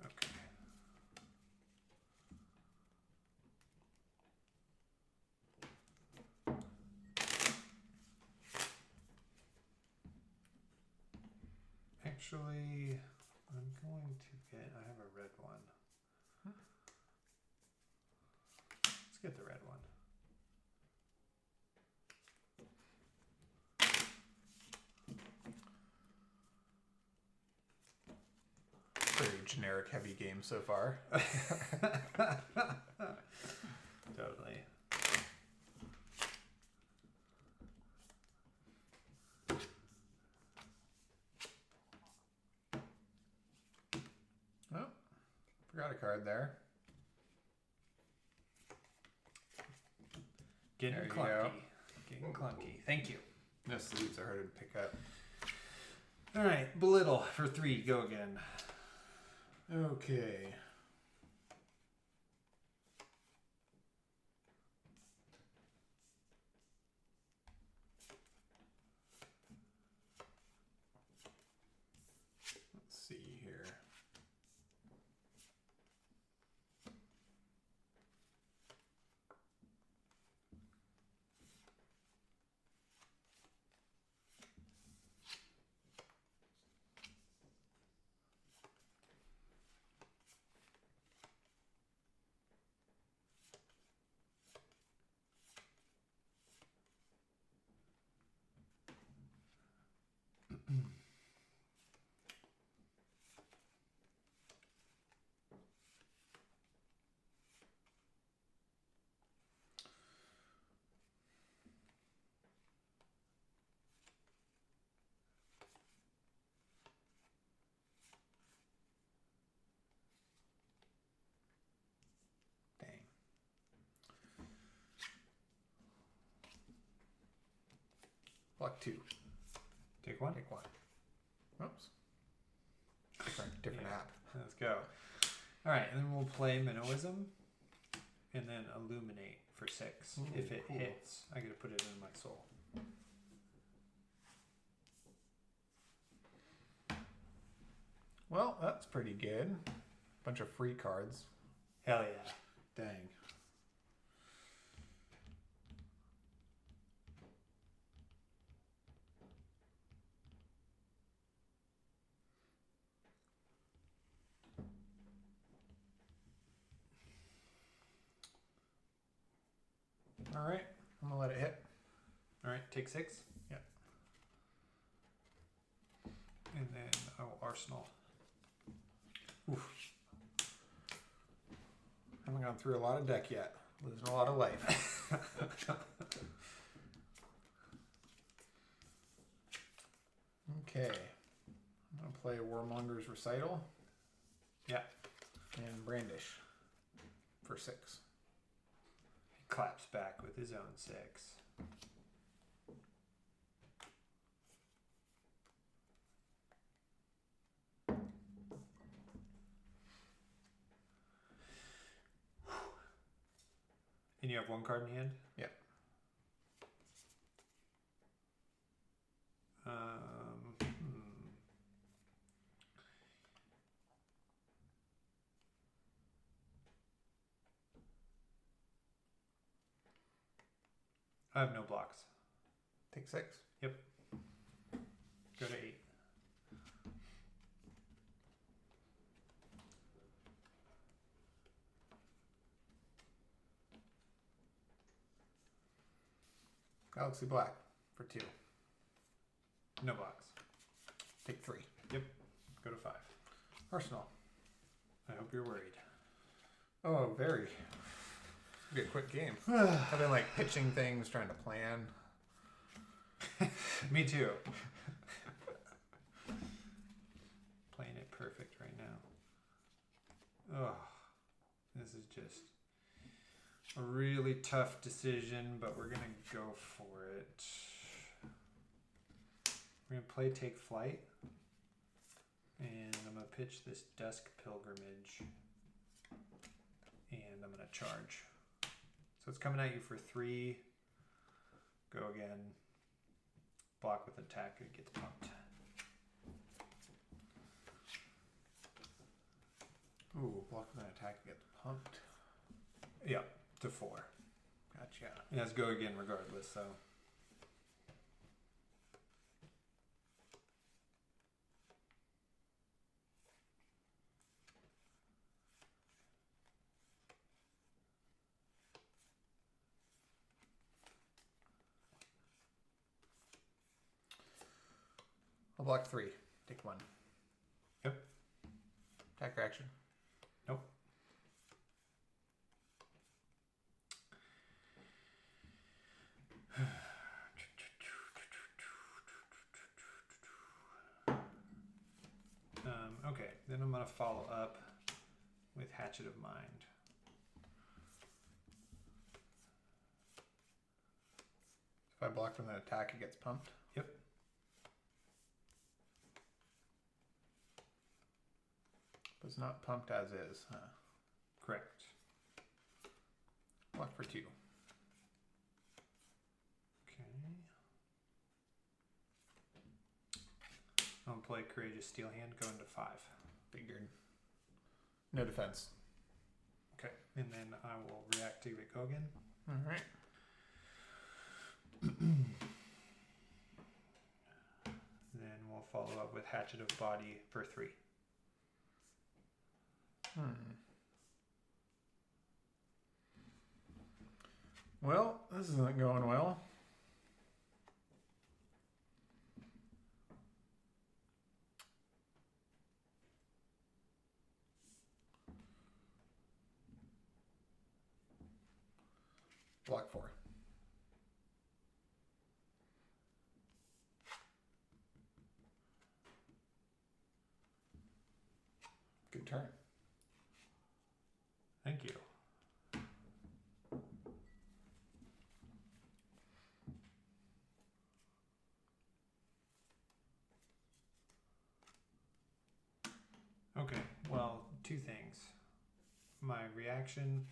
Okay. Actually, I'm going to get, I have a red one. Let's get the red one. Very generic heavy game so far. Totally. Oh, forgot a card there. Getting There you clunky. go. Getting clunky. Thank you. No, sleeves are harder to pick up. All right, Belittle for 3. Go again. Okay. Let's see here. Dang. Block 2. Take one. Take 1. Oops. Different Yeah. app. Let's go. All right, and then we'll play Minnowism and then Illuminate for 6. Ooh, if it cool. hits, I get to put it in my soul. Well, that's pretty good. Bunch of free cards. Hell yeah. Dang. All right, I'm gonna let it hit. All right, take 6. Yeah. And then Arsenal. Oof. Haven't gone through a lot of deck yet. Losing a lot of life. Okay. I'm gonna play Warmonger's Recital. Yeah. And Brandish for 6. He claps back with his own 6. you have one card in hand? Yep. I have no blocks. Take 6. Yep. Go to 8. Galaxy Black for 2. No blocks. Take 3. Yep. Go to 5. Arsenal. I hope you're worried. Oh, very. It'll be a quick game. I've been like pitching things, trying to plan. Me too. Playing it perfect right now. Oh, this is just a really tough decision, but we're gonna go for it. We're gonna play Take Flight, and I'm gonna pitch this Dusk Pilgrimage, and I'm gonna charge. So it's coming at you for 3. Go again. Block with attack, it gets pumped. Ooh, block with an attack gets pumped. Yeah, to 4. Gotcha. It has go again regardless, so. I'll block 3. Take 1. Yep. Attack or action. Nope. Okay, then I'm going to follow up with Hatchet of Mind. If I block with an attack, it gets pumped. Yep. But it's not pumped as is, huh? Correct. Block for 2. Okay. I'm going to play Courageous Steel Hand, go into 5. Figured. No defense. Okay, and then I will reactivate go again. Alright. Then we'll follow up with Hatchet of Body for 3. Well, this isn't going well. Block 4. Good turn. Thank you. Okay, well, 2 things. My reaction,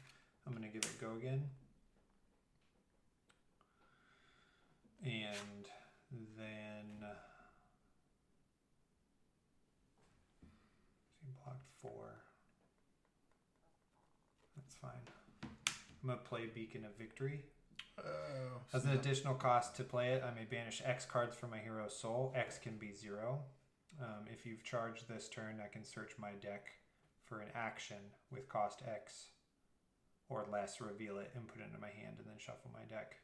I'm going to give it go again. And then blocked 4. That's fine. I'm going to play Beacon of Victory. Oh, As an additional cost to play it, I may banish X cards from my hero's soul. X can be 0. If you've charged this turn, I can search my deck for an action with cost X or less, reveal it, and put it into my hand, and then shuffle my deck.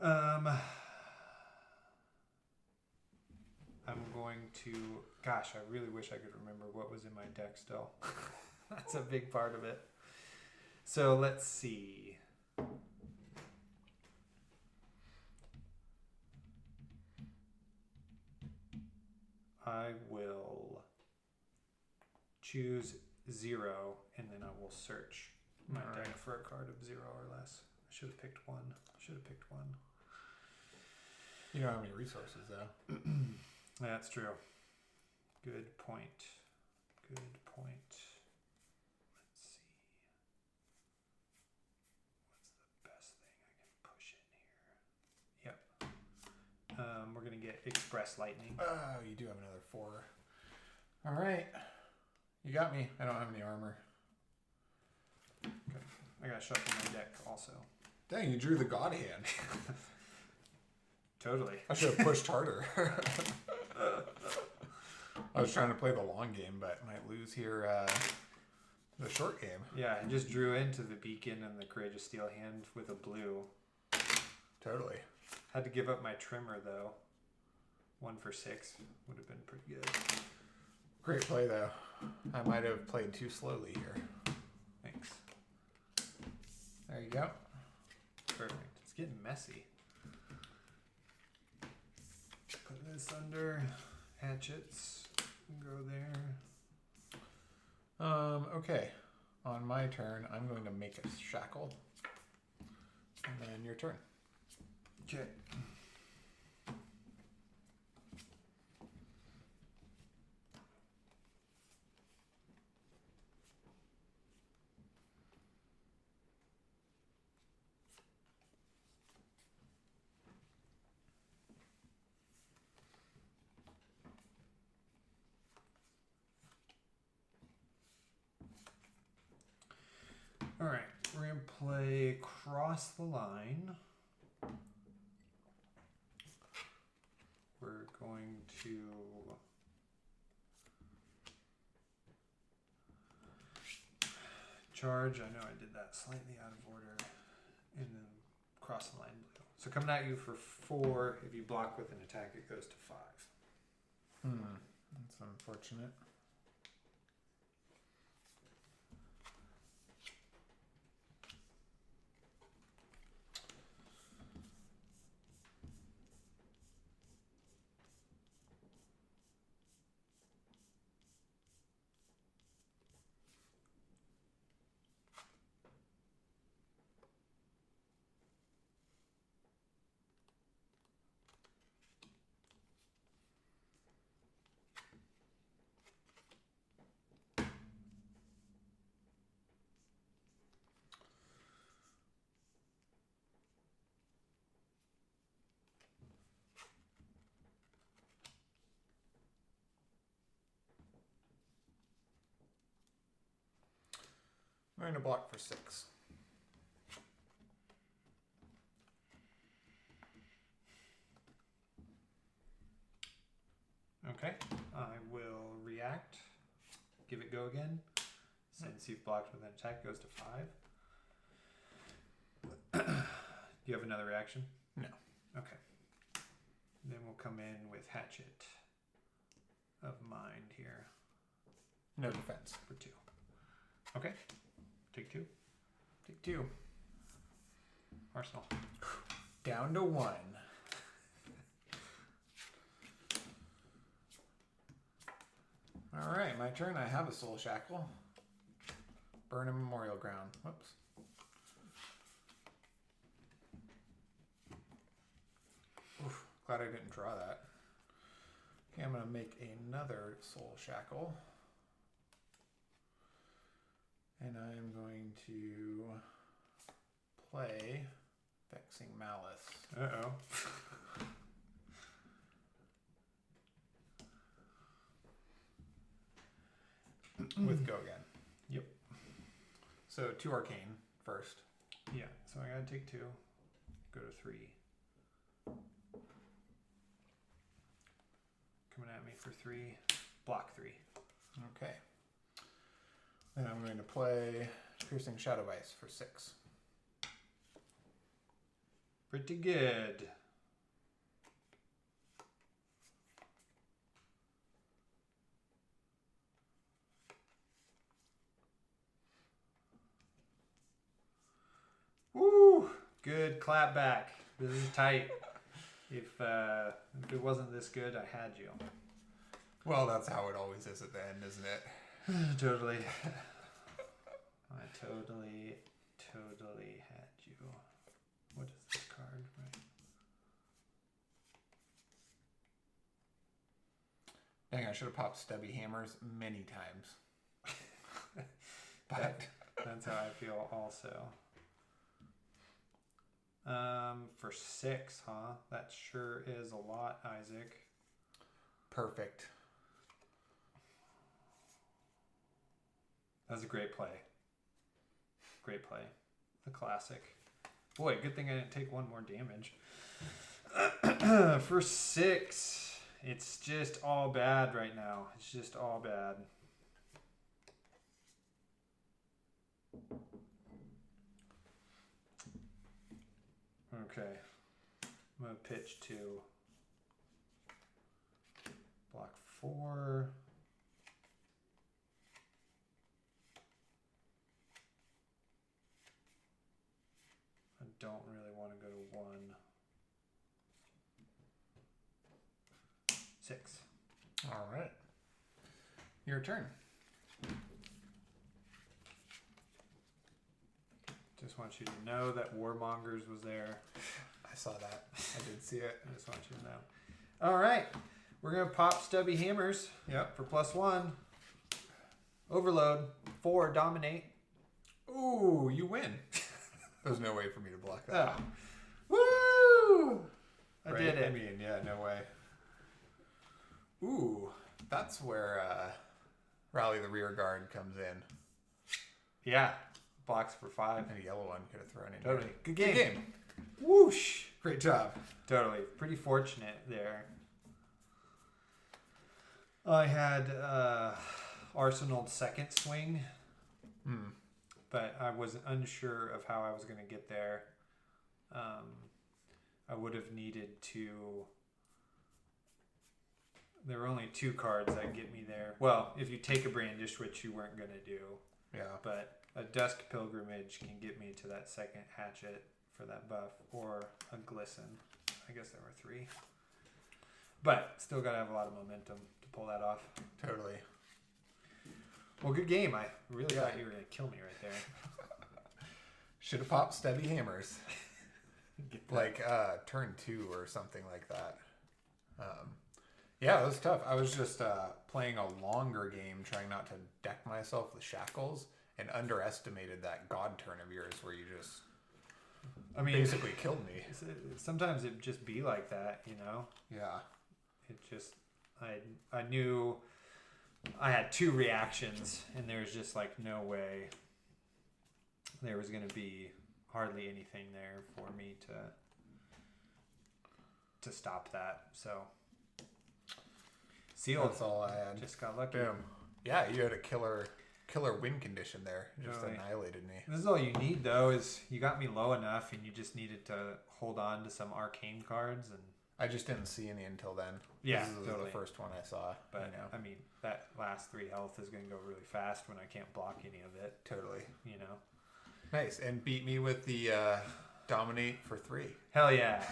I'm going to... Gosh, I really wish I could remember what was in my deck still. That's a big part of it. So let's see. I will choose 0, and then I will search my deck for a card of 0 or less. I should have picked 1. You don't have any resources, though. That's true. Good point. Let's see. express lightning. Oh, you do have another 4. All right. You got me. I don't have any armor. Okay. I gotta shuffle my deck also. Dang, you drew the god hand. Totally. I should have pushed harder. I was trying to play the long game, but might lose here the short game. Yeah, I just drew into the beacon and the Courageous Steel hand with a blue. Totally. Had to give up my trimmer though. 1 for 6 would have been pretty good. Great play though. I might have played too slowly here. Thanks. There you go. Perfect. It's getting messy. Put this under hatchets. Go there. Okay. On my turn, I'm going to make a shackle. And then your turn. Okay. All right, we're gonna play Cross the Line. We're going to charge. I know I did that slightly out of order, and then cross the line blue. So coming at you for 4. If you block with an attack, it goes to 5. That's unfortunate. I'm going to block for 6. Okay, I will react. Give it go again. Since you've blocked with an attack, it goes to 5. Do you have another reaction? No. Okay. Then we'll come in with Hatchet of Mind here. No defense. For 2. Okay. Take 2. Take 2. Arsenal. Down to 1. All right, my turn. I have a Soul Shackle. Burn a Memorial Ground. Whoops. Oof, glad I didn't draw that. Okay, I'm going to make another Soul Shackle. And I'm going to play Vexing Malice. Uh-oh. With go again. Yep. So 2 Arcane first. Yeah, so I gotta take 2. Go to 3. Coming at me for 3. Block 3. Okay. Then I'm going to play Piercing Shadow Ice for 6. Pretty good. Woo! Good clap back. This is tight. If it wasn't this good, I had you. Well, that's how it always is at the end, isn't it? Totally. I totally had you. What is this card? Right. Dang, I should have popped Stubby Hammers many times. But That's how I feel also. For 6, huh? That sure is a lot, Isaac. Perfect. That was a great play. Great play. A classic. Boy, good thing I didn't take one more damage. For 6, it's just all bad right now. It's just all bad. Okay. I'm going to pitch to block 4. I don't really want to go to 1. 6. All right. Your turn. Just want you to know that Warmongers was there. I saw that. I did see it. I just want you to know. All right. We're going to pop Stubby Hammers. Yep. For +1. Overload. 4. Dominate. Ooh, you win. There's no way for me to block that. Oh. Woo! I Right? did it. I mean, yeah, no way. Ooh, that's where Rally the Rear Guard comes in. Yeah. Blocks for 5. And a yellow one could have thrown in. Totally. Here. Good game. Good game. Whoosh. Great job. Totally. Pretty fortunate there. I had Arsenal's second swing, but I was unsure of how I was going to get there. I would have needed to... There were only 2 cards that get me there. Well, if you take a Brandish, which you weren't going to do. Yeah. But a Dusk Pilgrimage can get me to that second hatchet for that buff, or a Glisten. I guess there were 3. But still got to have a lot of momentum to pull that off. Totally. Well, good game. I really thought you were going to kill me right there. Should have popped Stubby Hammers. Like turn 2 or something like that. Yeah, it was tough. I was just playing a longer game, trying not to deck myself with shackles, and underestimated that God turn of yours where you just basically killed me. Sometimes it just be like that, you know? Yeah. It just, I knew I had 2 reactions, and there was just like no way there was going to be hardly anything there for me to stop that. So sealed. That's all I had. Just got lucky. Boom. Yeah, you had a killer win condition there. Just Really annihilated me. This is all you need, though, is you got me low enough, and you just needed to hold on to some arcane cards, and I just didn't see any until then. Yeah, this is totally. the first one I saw. But you know. I mean, that last 3 health is going to go really fast when I can't block any of it. Totally. You know. Nice, and beat me with the dominate for 3. Hell yeah!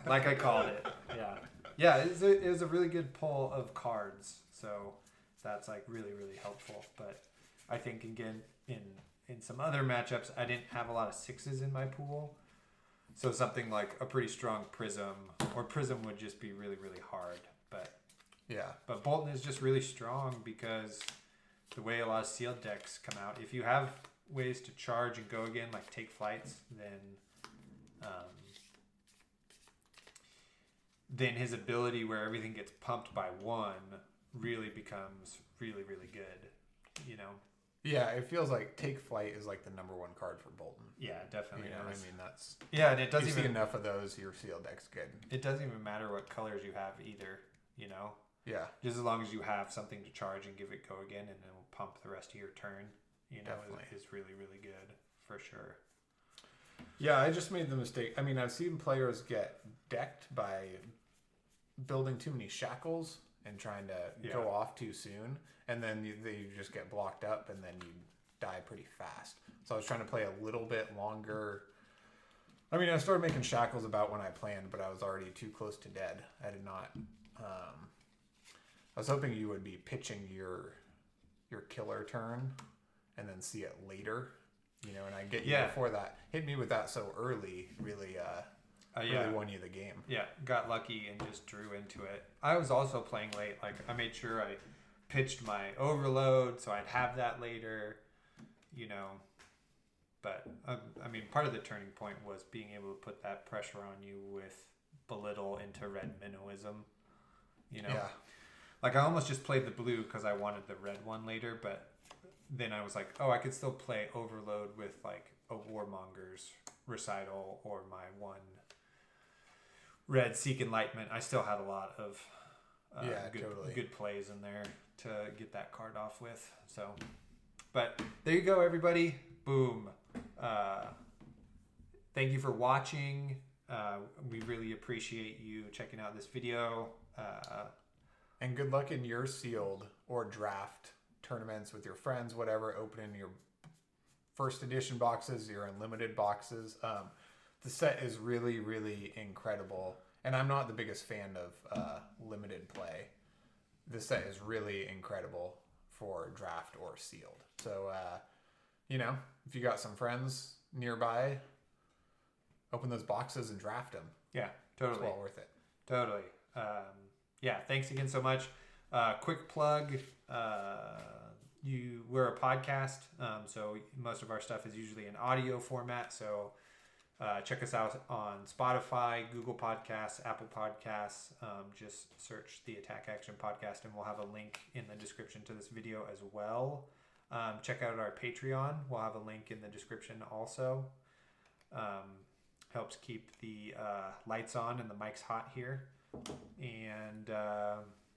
Like I called it. Yeah, yeah. It was a really good pull of cards, so that's like really helpful. But I think again in some other matchups, I didn't have a lot of 6s in my pool. So something like a pretty strong Prism, or Prism would just be really hard. But Bolton is just really strong because the way a lot of sealed decks come out, if you have ways to charge and go again, like take flights, then his ability where everything gets pumped by 1 really becomes really good, you know? Yeah, it feels like Take Flight is like the number 1 card for Bolton. Yeah, definitely. You know, is. I mean, that's... Yeah, and it doesn't you even... see enough of those, your sealed deck's good. It doesn't even matter what colors you have either, you know? Yeah. Just as long as you have something to charge and give it go again, and then it'll pump the rest of your turn, you know, is really good, for sure. Yeah, I just made the mistake. I mean, I've seen players get decked by building too many shackles and trying to go off too soon, and then they just get blocked up, and then you die pretty fast. So I was trying to play a little bit longer. I mean, I started making shackles about when I planned, but I was already too close to dead. I did not... I was hoping you would be pitching your killer turn and then see it later, you know, and I get you before that. Hit me with that so early really won you the game. Yeah, got lucky and just drew into it. I was also playing late. Like, I made sure I pitched my overload so I'd have that later, you know. But, I mean, part of the turning point was being able to put that pressure on you with Belittle into Red Minnowism, you know. Yeah. Like I almost just played the blue because I wanted the red one later, but then I was like, oh, I could still play Overload with like a Warmonger's recital or my one red Seek Enlightenment. I still had a lot of good plays in there to get that card off with. So, but there you go, everybody. Boom. Thank you for watching. We really appreciate you checking out this video. And good luck in your sealed or draft tournaments with your friends, whatever, opening your first edition boxes, your unlimited boxes. The set is really, really incredible. And I'm not the biggest fan of limited play. This set is really incredible for draft or sealed. So, if you got some friends nearby, open those boxes and draft them. Yeah, totally. It's well worth it. Totally. Thanks again so much. Quick plug. We're a podcast, so most of our stuff is usually in audio format. So check us out on Spotify, Google Podcasts, Apple Podcasts. Just search the Attack Action Podcast, and we'll have a link in the description to this video as well. Check out our Patreon. We'll have a link in the description also. Helps keep the lights on and the mics hot here. And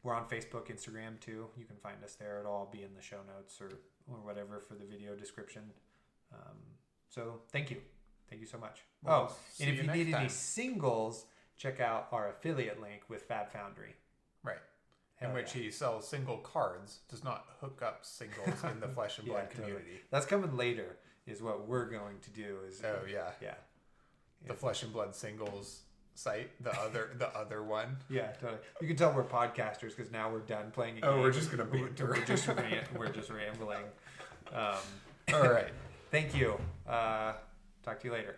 we're on Facebook, Instagram too. You can find us there. It'll all be in the show notes or whatever for the video description. So thank you. Thank you so much. And if you need any singles, check out our affiliate link with Fab Foundry. Right. In which he sells single cards, does not hook up singles in the Flesh and Blood community. Totally. That's coming later, is what we're going to do. Yeah. The Flesh and Blood singles site, the other one. Yeah, totally. You can tell we're podcasters because now we're done playing a game. Oh, we're just gonna be we're just rambling. All right. Thank you. Talk to you later.